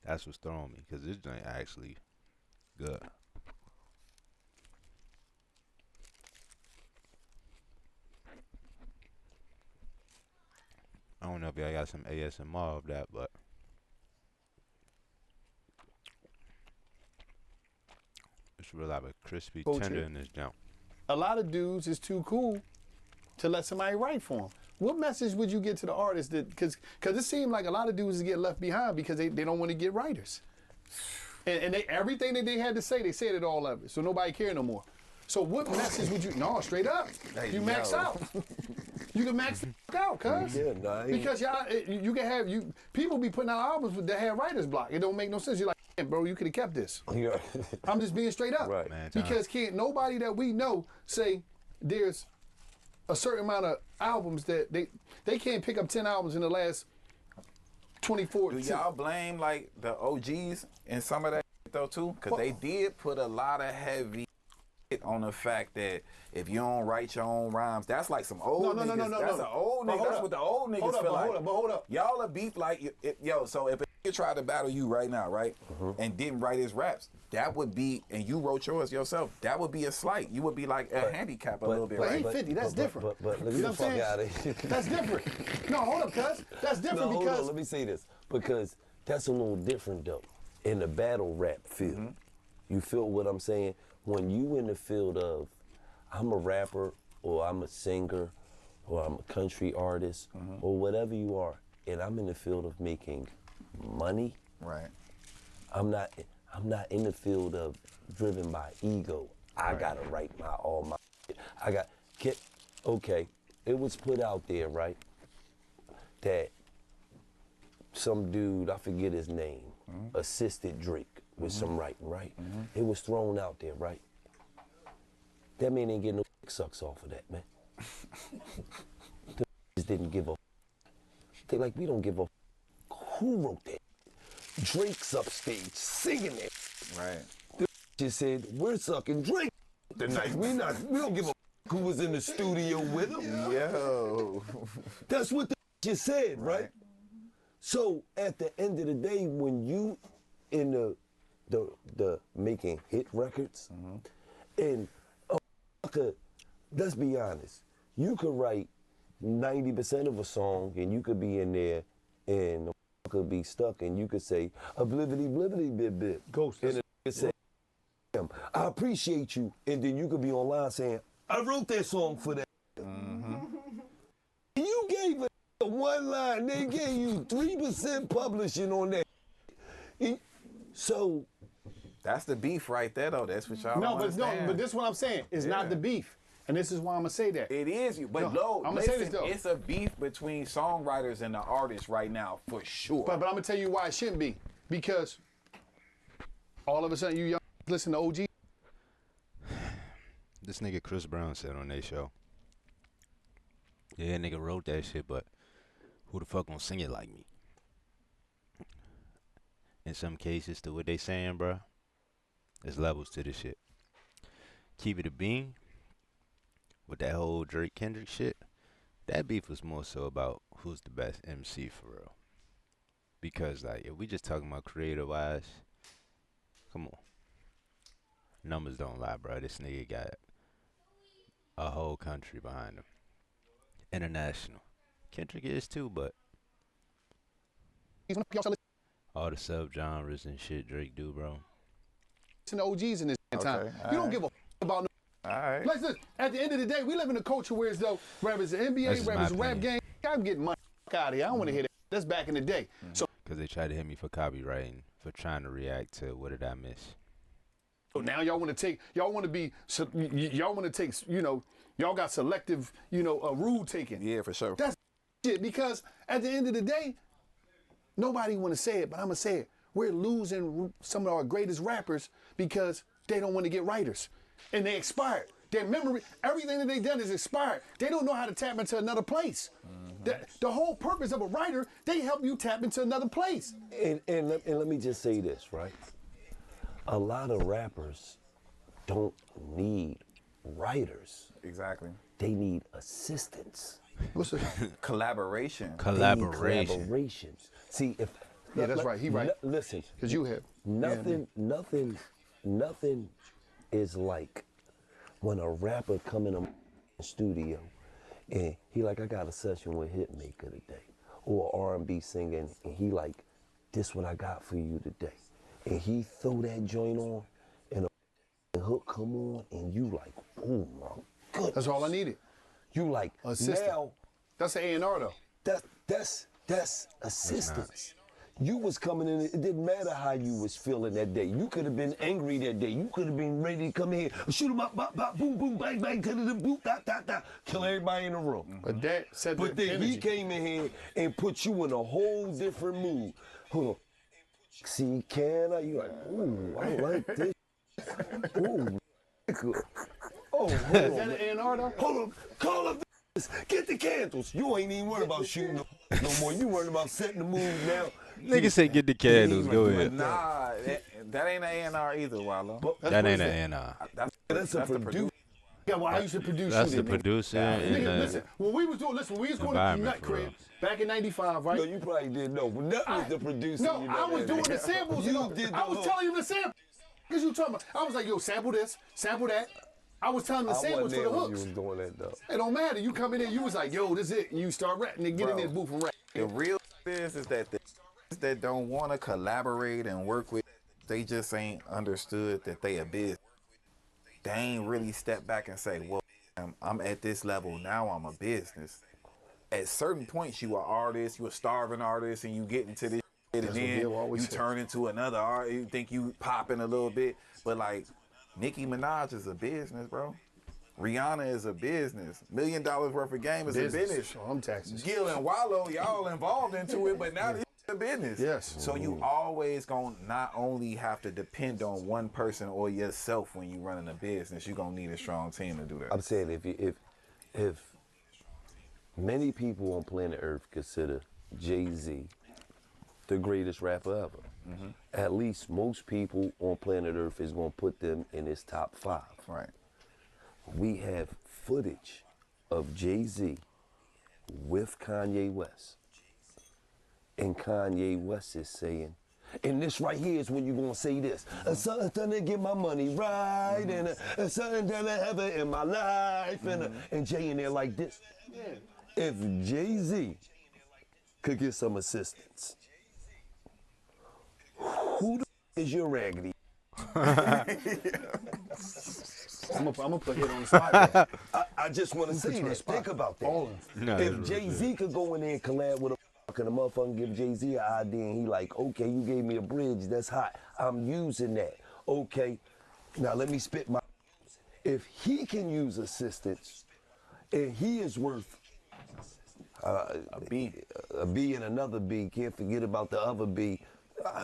That's what's throwing me, cause this joint actually good. I don't know if y'all got some ASMR of that, but it's real like a crispy tender in this jump. a lot of dudes is too cool to let somebody write for them. What message would you get to the artists that, because it seems like a lot of dudes get left behind because they don't want to get writers. And they, everything that they had to say, they said it all of it. So nobody care no more. So what message would you, no, straight up, you max out. You can max out, cuz. Yeah, nah, because y'all, you can have, people be putting out albums that have writer's block. It don't make no sense. You're like, man, bro, you could have kept this. Yeah. I'm just being straight up. Right. Man, because can't nobody that we know say there's a certain amount of albums that they can't pick up 10 albums in the last 24. Do y'all blame like the OGs and some of that though too? Because they did put a lot of heavy on the fact that if you don't write your own rhymes, that's like some old niggas. No. That's an old nigga. That's what the old niggas feel like. Hold up. Y'all are beef like, yo, so if a nigga tried to battle you right now, right, and didn't write his raps, that would be, and you wrote yours yourself, that would be a slight. You would be like a handicap a little bit, right? But he 50, that's different. But let me you know get the fuck out of here. That's different. No, hold up, cuz. That's different no, because... hold on, let me say this. Because that's a little different, though, in the battle rap field. You feel what I'm saying? When you in the field of, I'm a rapper, or I'm a singer, or I'm a country artist, or whatever you are, and I'm in the field of making money. Right. I'm not in the field of driven by ego. I gotta write all my shit. Okay, it was put out there, right, that some dude, I forget his name, assisted Drake with some writing, right? It was thrown out there, right? That man ain't getting no sucks off of that, man. The just didn't give a they like, we don't give a who wrote that? Drake's upstage singing it. Right. The just said, we're sucking Drake tonight. We don't give a who was in the studio with him. Yo. That's what the just said, right? So at the end of the day, when you in the making hit records, and let's be honest, you could write 90% of a song and you could be in there and could be stuck and you could say obliviity blibbity bit bit Ghost. and it say I appreciate you, and then you could be online saying I wrote that song for that. You gave it one line, they gave you 3% publishing on that. So that's the beef right there though. That's what y'all don't understand. But this is what I'm saying. It's not the beef. And this is why I'm gonna say that. It is, but I'm gonna say this though. It's a beef between songwriters and the artists right now, for sure. But I'm gonna tell you why it shouldn't be. Because all of a sudden you young listen to OG. This nigga Chris Brown said on their show, yeah, nigga wrote that shit, but who the fuck gonna sing it like me? In some cases, to what they saying, bruh, there's levels to this shit. Keep it a bean. With that whole Drake Kendrick shit, that beef was more so about who's the best MC for real. Because like, if we just talking about creative wise, Come on. Numbers don't lie, bro. This nigga got a whole country behind him. International. Kendrick is too, but all the sub-genres and shit Drake do, bro. The OGs in this time. You don't give a about no. All right. Listen, at the end of the day, we live in a culture where it's though, rappers the NBA, rappers the rap game. I'm getting money out of here. I don't want to hear that. That's back in the day. So because they tried to hit me for copywriting for trying to react to What Did I Miss. So now y'all want to take, y'all want to be, y'all want to take, you know, y'all got selective, you know, rule taking. Yeah, for sure. That's shit because at the end of the day, nobody want to say it, but I'm gonna say it. We're losing some of our greatest rappers because they don't want to get writers, and they expired. Their memory, everything that they done is expired. They don't know how to tap into another place. The whole purpose of a writer, they help you tap into another place. And let me just say this, right? A lot of rappers don't need writers. Exactly. They need assistants. What's it? Collaboration. Collaborations. See, if yeah, that's right. He right. Listen, because you have nothing is like when a rapper come in a studio and he like, I got a session with HITMAKER today, or R&B singing, and he like, this what I got for you today, and he throw that joint on, and a hook come on, and you like, oh my goodness. That's all I needed. You like assistant. Now. That's an A&R though. That's assistance. You was coming in, it didn't matter how you was feeling that day. You could have been angry that day. You could have been ready to come in, shoot 'em up, bop, bop, boom, boom, bang, bang, boom, da, da, da, kill everybody in the room. But that said But then he came in here and put you in a whole different mood. Hold on. See, can I? You like, ooh, I like this. Ooh, good. Oh, is that an A&R though? Hold on, call up this. Get the candles. You ain't even worried about shooting no more. You worried about setting the mood now. Nigga say get the candles. Go ahead. Nah, that ain't an A&R either, Wallo. That ain't an A&R. That's a producer. Yeah, well, I used to produce. That's the producer. Nigga, listen, when we was doing, we was going to Nut Crib back in '95, right? No, you probably didn't know, but Nut was the producer. No, I was doing the samples. I was telling him the sample. Because you talking about, I was like, yo, sample this, sample that. I was telling the samples for the hooks. You was doing that though. It don't matter. You come in there, you was like, yo, this is it. And you start rapping and get in this booth and rap. The real is that the that don't want to collaborate and work with, they just ain't understood that they a business. They ain't really step back and say, well, I'm at this level, now I'm a business. At certain points, you are artist, you a starving artist, and you get into this shit, and then you turn into another artist, you think you popping a little bit, but like, Nicki Minaj is a business, bro. Rihanna is a business. $1 million worth of game is a business. So I'm taxes. Gil and Wallo, y'all involved into it, but now this is a business. Yes. So you always gonna not only have to depend on one person or yourself when you running a business, you're gonna need a strong team to do that. I'm saying if many people on planet Earth consider Jay-Z the greatest rapper ever, at least most people on planet Earth is gonna put them in his top 5. Right. We have footage of Jay-Z with Kanye West. And Kanye West is saying, and this right here is when you're going to say this, something to get my money right, and something to have it in my life, and Jay in there like this. If Jay-Z could get some assistance, who the is your raggedy? I'm gonna put it on the spot. I just want to say that. Think about that. If Jay-Z could go in there and collab with a and the motherfucker give Jay-Z an idea and he like, okay, you gave me a bridge, that's hot. I'm using that. Okay, now let me spit my. If he can use assistance and he is worth a B and another B, can't forget about the other B.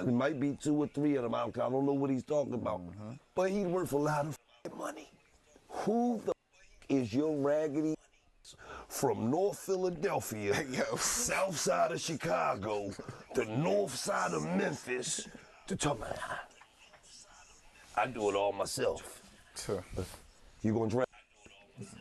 It might be 2 or 3 of them. I don't know what he's talking about. But he's worth a lot of money. Who the is your raggedy from North Philadelphia, south side of Chicago, the north side of Memphis, to talk about, I do it all myself. Sure. You gonna drink?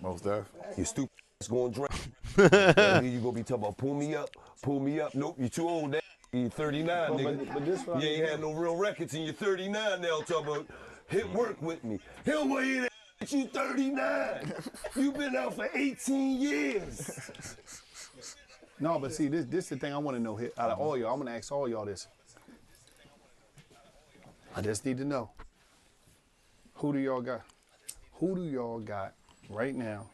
Most definitely. You stupid ass gonna drink. And then you gonna be talking about pull me up. Nope, you too old now. You're 39, nigga. But this you ain't had no real records and you're 39 now talking about hit work with me. Hell, why you ain't you 39? You been out for 18 years. No, but see, this the thing I want to know here. Out of all y'all, I'm gonna ask all y'all this. I just need to know. Who do y'all got? Who do y'all got right now?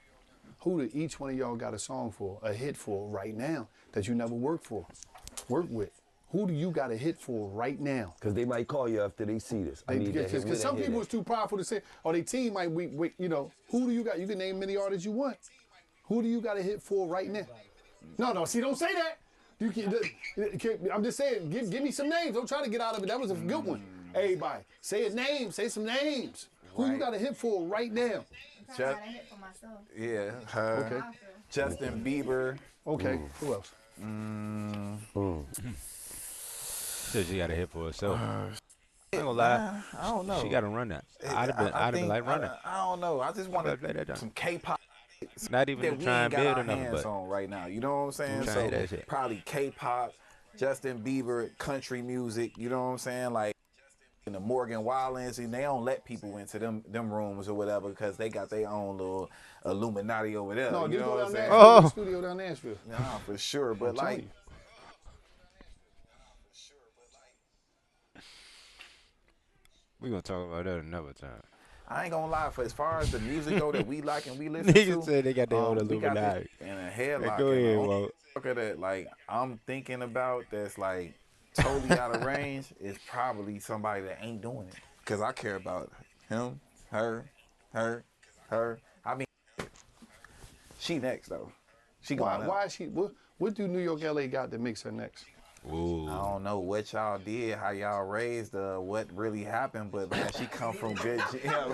Who do each one of y'all got a song for, a hit for right now that you never worked with? Who do you got a hit for right now? Because they might call you after they see this. Because some people is too powerful to say, or their team might, you know, who do you got? You can name many artists you want. Who do you got a hit for right now? No, see, don't say that. You can, I'm just saying, give me some names. Don't try to get out of it. That was a good one. Everybody, say a name, say some names. Who you got a hit for right now? I got a hit for myself. Yeah, her. Okay. Justin Bieber. Okay, who else? Said she got a hit for herself. I ain't gonna lie. I don't know. She got to run that. I'd have been like running. I don't know. I just want some K-pop. Not even that to try and we ain't build got our enough, hands but on right now. You know what I'm saying? I'm trying to hear that shit. Probably K-pop, Justin Bieber, country music. You know what I'm saying? Like in the Morgan Wallens, and they don't let people into them rooms or whatever because they got their own little Illuminati over there. No, you just know go what down I'm there. saying? Go to the studio down Nashville. Nah, for sure. But like. we gonna talk about that another time. I ain't gonna lie, for as far as the music go that we like and we listen to, Niggas said they got their own Illuminati. And a headlock. Go ahead, Walt. That like I'm thinking about that's like totally out of range is probably somebody that ain't doing it. Cause I care about him, her. I mean, she next though. She going up. Why is she? What do New York, LA got that makes her next? Ooh. I don't know what y'all did, how y'all raised, what really happened, but man, she come from good. I'm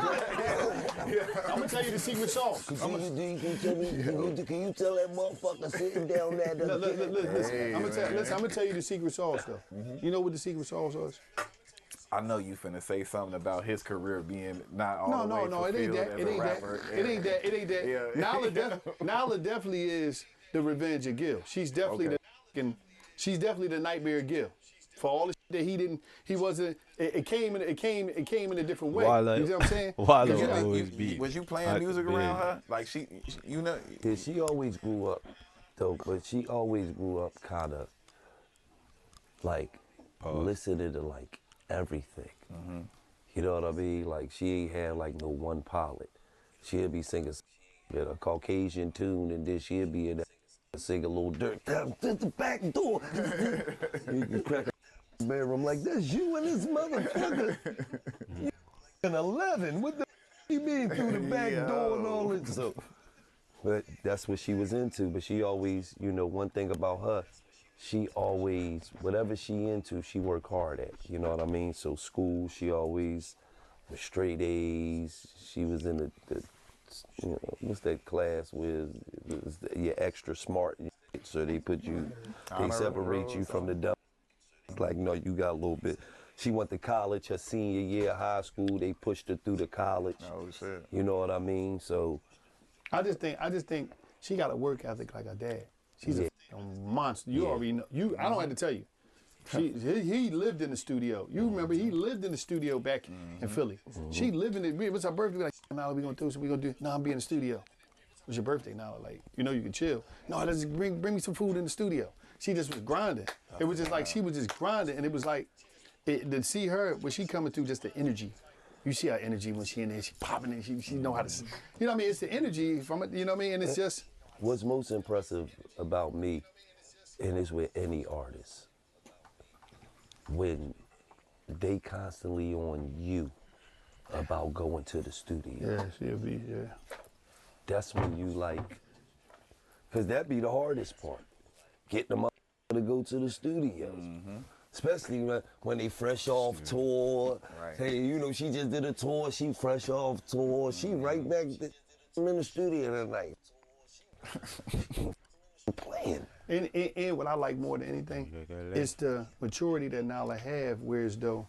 gonna tell you the secret sauce. Can you tell that motherfucker sitting down there? Listen, I'm gonna tell you the secret sauce though. You know what the secret sauce is? I know you finna say something about his career being not all the way No, it ain't that. fulfilled It as a ain't rapper. that. It ain't that. It ain't that. Yeah. Nala definitely is the revenge of Gil. She's definitely she's definitely the nightmare of Gil. For all the shit that he wasn't. It came in a different way. Wale, you know what I'm saying? Was you playing music around her? Like you know. Yeah, she always grew up, though. But she always grew up kind of like listening to like everything. You know what I mean? Like she ain't had like no one pilot. She'll be singing a Caucasian tune, and then she'll be in that sing a little dirt down to the back door. You can crack a bedroom like that's you and this motherfucker. You in 11. What the you mean through the back door and all that? So, but that's what she was into. But she always, you know, one thing about her, she always, whatever she into, she work hard at. You know what I mean? So school, she always was straight A's. She was in the you know, what's that class with you're extra smart, so they put you, they separate you from the dumb. It's like, no, you got a little bit. She went to college her senior year of high school. They pushed her through to college. Oh shit. You know what I mean? So I just think she got a work ethic like her dad. She's a monster. You already know. I don't have to tell you. He lived in the studio. You remember he lived in the studio back in Philly. She lived in it. It was her birthday. Like, now we gonna do something. We gonna do. No, I'm being in the studio. It was your birthday now. Like, you know, you can chill. No, let's bring me some food in the studio. She just was grinding. It was just like she was just grinding, and it was like to see her when she coming through, just the energy. You see her energy when she in there. She popping in. She know how to. You know what I mean? It's the energy from it. You know what I mean? And it's just. What's most impressive about me, and it's with any artist, when they constantly on you about going to the studio. Yeah, she'll be, That's when you like, because that be the hardest part. Getting them up to go to the studio. Especially when they fresh off tour. Right. Hey, you know, she just did a tour, she fresh off tour. She right back in the studio tonight. Playing. And what I like more than anything is the maturity that Nala have, whereas though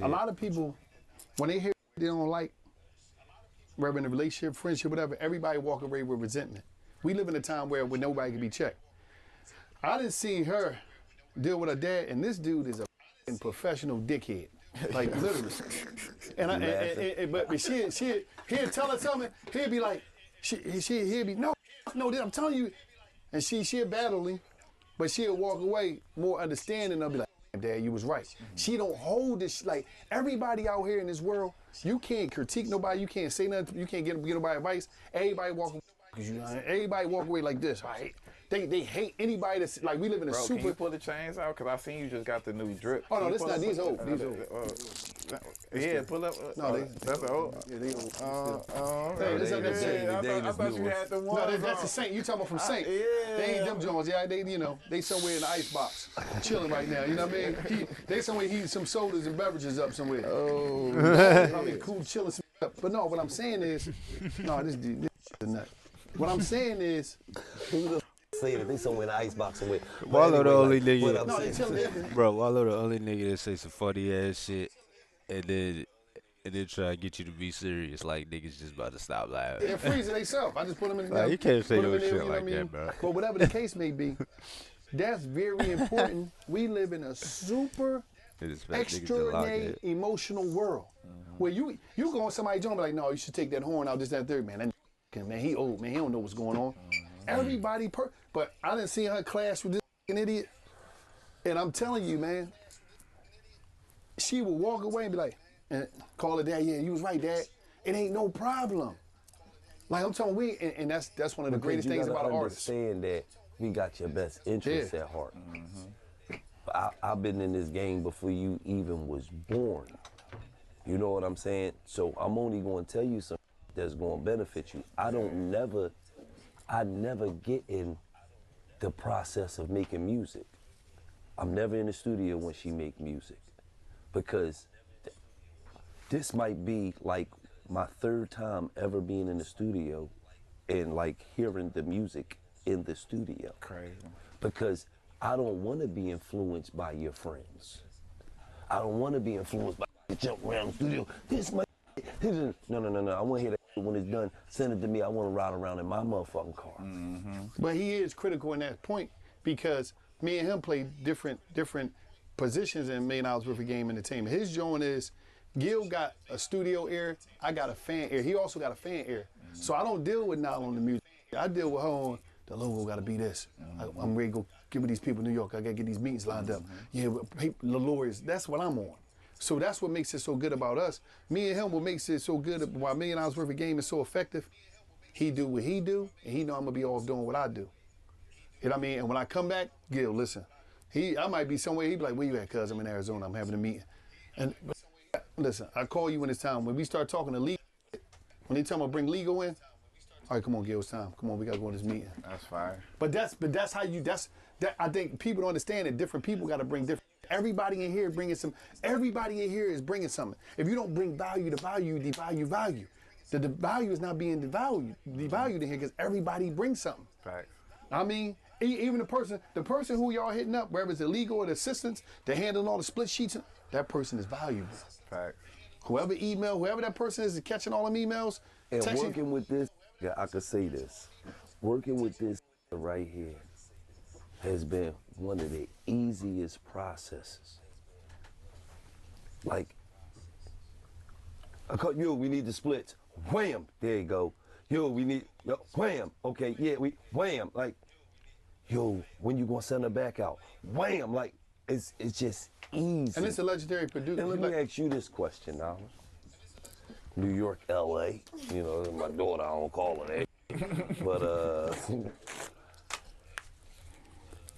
a lot of people, when they hear they don't like, whether in a relationship, friendship, whatever, everybody walk away with resentment. We live in a time where nobody can be checked. I didn't see her deal with her dad, and this dude is a f***ing professional dickhead. Like, literally. But he'd tell her something, he'd be like, he'd be, no, I'm telling you. And she'd battle him, but she'll walk away more understanding. I'll be like, Dad, you was right. She don't hold this, like, everybody out here in this world, you can't critique nobody, you can't say nothing, you can't get nobody advice. Everybody walk away like this, right? They hate anybody that's, like, we live in a super. Can you pull the chains out? Because I seen you just got the new drip. Oh, no, this not, these old. Yeah, pull up. No, that's old. Yeah, they old. I thought you had the one. No, that's the Saint. You talking about from Saint. Yeah. They ain't them Jones. Yeah, they somewhere in the icebox, chilling right now. You know what I mean? They somewhere heating some sodas and beverages up somewhere. Oh. Probably cool, chilling some up. But no, what I'm saying is, no, this is a nut. What I'm saying is, say that they somewhere in the icebox somewhere. Wallow the only nigga. No, they chilling. Bro, Wallow the only nigga that say some funny ass shit and then try to get you to be serious like niggas just about to stop laughing. They're freezing themselves. I just put them in the Like, you can't say no shit like that, bro. But whatever the case may be, that's very important. We live in a super extraordinary emotional world where you go on somebody's joint and be like, no, you should take that horn out, this, that, third, man. That man, he old, man, he don't know what's going on. Everybody, but I didn't see her class with this idiot. And I'm telling you, man, she would walk away and be like, and call her dad, yeah, you was right, Dad. It ain't no problem. Like I'm telling and that's one of the greatest things about an artist. Understand that we got your best interests at heart. I've been in this game before you even was born. You know what I'm saying? So I'm only going to tell you something that's going to benefit you. I never get in the process of making music. I'm never in the studio when she make music because this might be like my third time ever being in the studio and like hearing the music in the studio. Crazy. Because I don't want to be influenced by your friends. I don't want to be influenced by jump around the studio. This my no. I want to hear that when it's done. Send it to me. I want to ride around in my motherfucking car. But he is critical in that point because me and him play different positions in $1 million worth of game entertainment. His joint is Gil got a studio ear. I got a fan ear. He also got a fan ear. So I don't deal with Nile on the music. I deal with her on the logo got to be this. I'm ready to go get with these people in New York. I got to get these meetings lined up. Yeah, the lawyers. That's what I'm on. So that's what makes it so good about us. Me and him, what makes it so good, why $1 million worth of game is so effective, he do what he do, and he know I'm going to be off doing what I do. You know what I mean? And when I come back, Gil, listen, I might be somewhere, he be like, where you at, cuz? I'm in Arizona, I'm having a meeting. And listen, I call you when it's time. When we start talking to legal, when they tell me to bring legal in, all right, come on, Gil, it's time. Come on, we got to go to this meeting. That's fire. But that's how you, I think people don't understand that different people got to bring different. Everybody in here is bringing something. If you don't bring value to value, devalue value. The value is not being devalued in here because everybody brings something. Facts. I mean, even the person who y'all hitting up, whether it's illegal or the assistants, they're handling all the split sheets, that person is valuable. Facts. Whoever that person is catching all them emails. And working with this, I could say this, working with this right here has been one of the easiest processes. Like, yo, we need the splits. Wham, there you go. Yo, wham, okay, yeah, wham. Like, yo, when you gonna send her back out? Wham, like, it's just easy. And it's a legendary producer. And let me ask you this question now. New York, LA, you know, my daughter, I don't call her that. But,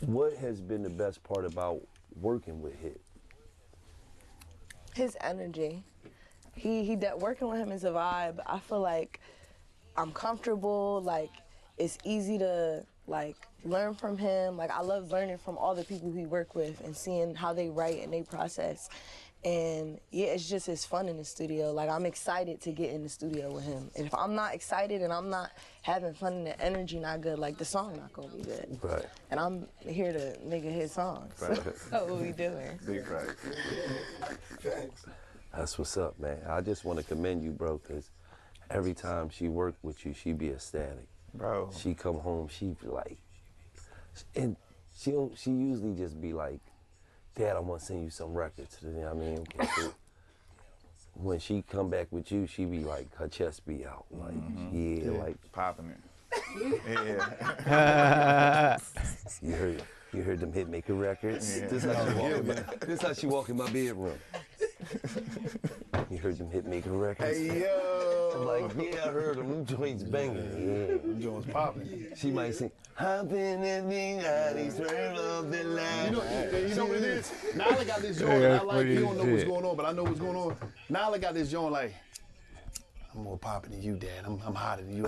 what has been the best part about working with Hit? His energy. Working with him is a vibe. I feel like I'm comfortable, like it's easy to like learn from him. Like I love learning from all the people he work with and seeing how they write and they process. And yeah, it's fun in the studio. Like I'm excited to get in the studio with him. And if I'm not excited and I'm not having fun and the energy not good, like the song not gonna be good. Right. And I'm here to make a hit song. So that's what we doing. Big right. That's what's up, man. I just want to commend you, bro, because every time she worked with you, she be ecstatic. Bro. She come home, she be like, and She usually just be like, Dad, I want to send you some records. You know what I mean? Okay, cool. When she come back with you, she be like, her chest be out. Like, yeah, like. Popping it. Yeah. You heard them Hitmaker records? Yeah. This how she walk in my bedroom. You heard them Hitmaker records? Hey, yo. I'm like, yeah, I heard them. Them joints banging. Yeah. Them joints popping. She might sing, I've been in the alley, turn off the light. You know what it is? Nala got this joint, and I like, you don't know what's going on, but I know what's going on. Nala got this joint like, I'm more popping than you, Dad. I'm hotter than you.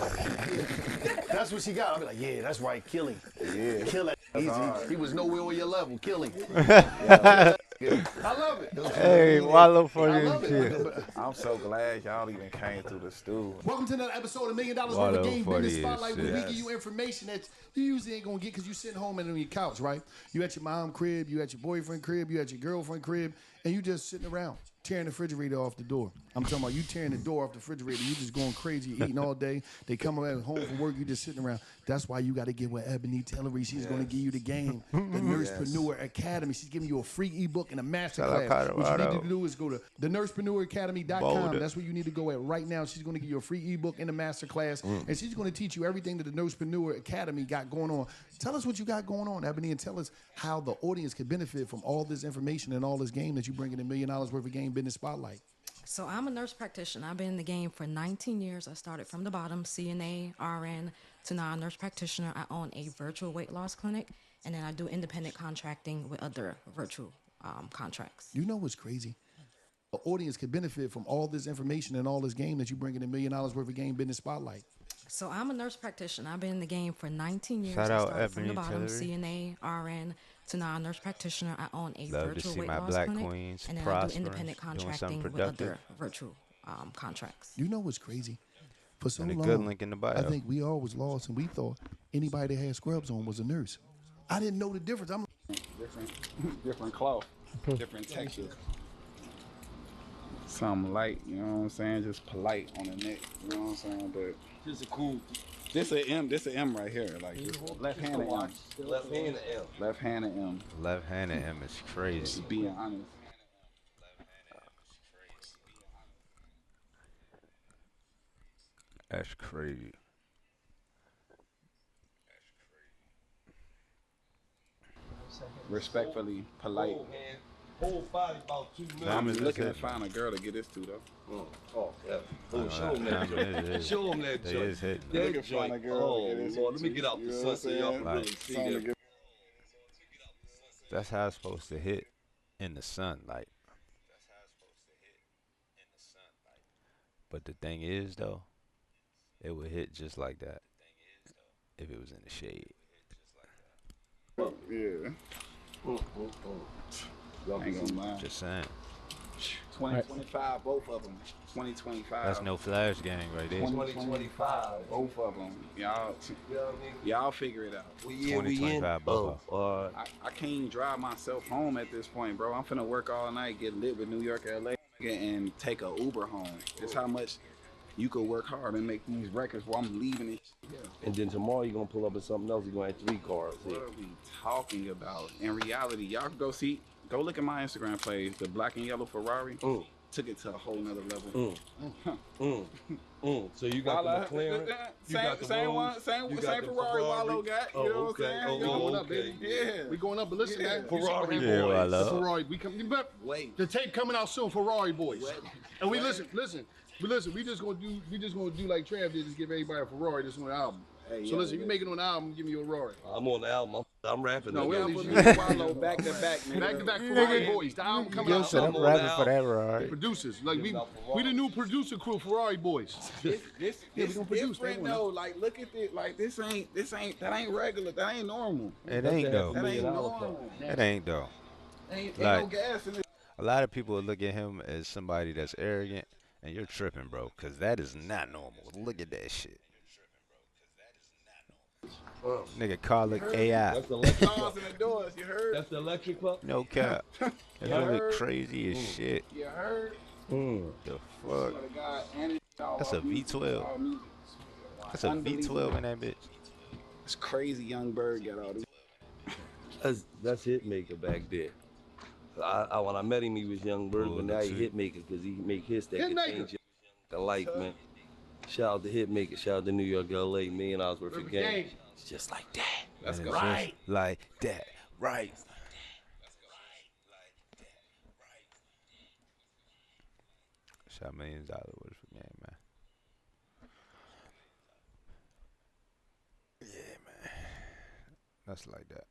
That's what she got. I'll be like, yeah, that's right, kill him. Yeah. Kill that. He was nowhere on your level. Kill him. I love it. Hey, Wallow for I you love shit. it. I'm so glad y'all even came through the studio. Welcome to another episode of $1 Million Worth Wallow of Game for Business you Spotlight, where we shit. give you information that you usually ain't gonna get because you sitting home and on your couch, right? You at your mom crib, you at your boyfriend crib, you at your girlfriend crib, and you just sitting around tearing the refrigerator off the door. I'm talking about you tearing the door off the refrigerator. You just going crazy, eating all day. They come home from work, you just sitting around. That's why you got to get with Ebony Tillery. She's going to give you the game, the Nursepreneur Academy. She's giving you a free ebook and a master class. What you need to do is go to thenursepreneuracademy.com. That's where you need to go at right now. She's going to give you a free ebook and a master class, and she's going to teach you everything that the Nursepreneur Academy got going on. Tell us what you got going on, Ebony, and tell us how the audience can benefit from all this information and all this game that you bring in $1 million worth of game business spotlight. So I'm a nurse practitioner. I've been in the game for 19 years. I started from the bottom, CNA, RN, to now a nurse practitioner. I own a virtual weight loss clinic, and then I do independent contracting with other virtual contracts. You know what's crazy? The audience can benefit from all this information and all this game that you bring in $1 million worth of game business spotlight. So I'm a nurse practitioner. I've been in the game for 19 years. Shout I out started from the Ebony bottom, Tillery. CNA, RN, to now a nurse practitioner. I own a Love to virtual see weight my loss black clinic, queens and then I do prospering, independent doing something contracting with productive. other virtual contracts. You know what's crazy? For so And a long, good link in the bio. I think we all was lost and we thought anybody that had scrubs on was a nurse. I didn't know the difference. I'm Different cloth, different texture. Something light, you know what I'm saying? Just polite on the neck, you know what I'm saying? But Just a cool. this a M right here. Like just left hand of M. Left hand of M. Left hand of M. Left hand of M is crazy. Just being honest. That's crazy. Respectfully, polite. Whole body about 2 minutes. I'm Diamonds looking to is find a girl to get this to though. Oh, yeah. Oh, Show him that diamond joint. is- Show him that they joint. is hitting. That Looking for joint. a girl Oh, to get this Lord, let me to. get out You the know sun what so I'm y'all saying? can really Like, see Time to that. get- That's how it's supposed to hit in the sunlight. But the thing is, though, it would hit just like that if it was in the shade. Yeah. Ain't gonna lie. Just saying. 2025, both of them. 2025. That's no flash gang right there. 2025, both of them. Y'all, y'all figure it out. We in. 2025 both of them. I can't even drive myself home at this point, bro. I'm finna work all night, get lit with New York, LA, and take a Uber home. It's how much you could work hard and make these records while I'm leaving it. And then tomorrow you're going to pull up in something else. You're going to have 3 cars What here. are we talking about? In reality, y'all can go look at my Instagram page, the black and yellow Ferrari. Took it to a whole nother level. So you got the McLaren. You got the same one, Rolls, same you got Ferrari the Ferrari. Wallow got. Oh, You know what okay. I'm saying? Oh, You know, going oh, up, baby. Yeah. We going up, but listen, man. Ferrari You see Yeah, what I happened? love. The Ferrari. We come. Wait. The tape coming out soon. Ferrari boys. And we listen. We just gonna do like Trav did. Just give everybody a Ferrari. This one album. Hey, So listen, if you make it on the album, give me a Ferrari. I'm on the album. I'm rapping. No, we nigga. don't Put need me you. and Wallow back to back, nigga. Back to back Ferrari boys. The album coming Yo out said soon. I'm rapping for that, right? Producers, like we the new producer crew, Ferrari boys. This we gonna produce different that one. though. Like, look at this. Like, this ain't that ain't regular. That ain't normal. It ain't though. That ain't normal. It ain't though. Ain't Like- no gas in it. A lot of people look at him as somebody that's arrogant, and you're tripping, bro, because that is not normal. Look at that shit. Nigga, call it AI. That's the electric Doors club. in the doors. You heard? That's the electric club. No cap. It's really heard? crazy as shit. You heard? The fuck? Swear to God, and it's all That's a music, V12. all music. That's a V12 in that bitch. It's crazy. Young Berg got all these. That's Hitmaker back there. When I met him, he was young Berg, but now he Hitmaker because he make hits that can change your life, man. Shout out to Hitmaker. Shout out to New York, LA. $1 million worth of game. It's just like that. Let's go. Right. Like that. Right. Shot $1 million worth of game, man. Yeah, man. That's like that.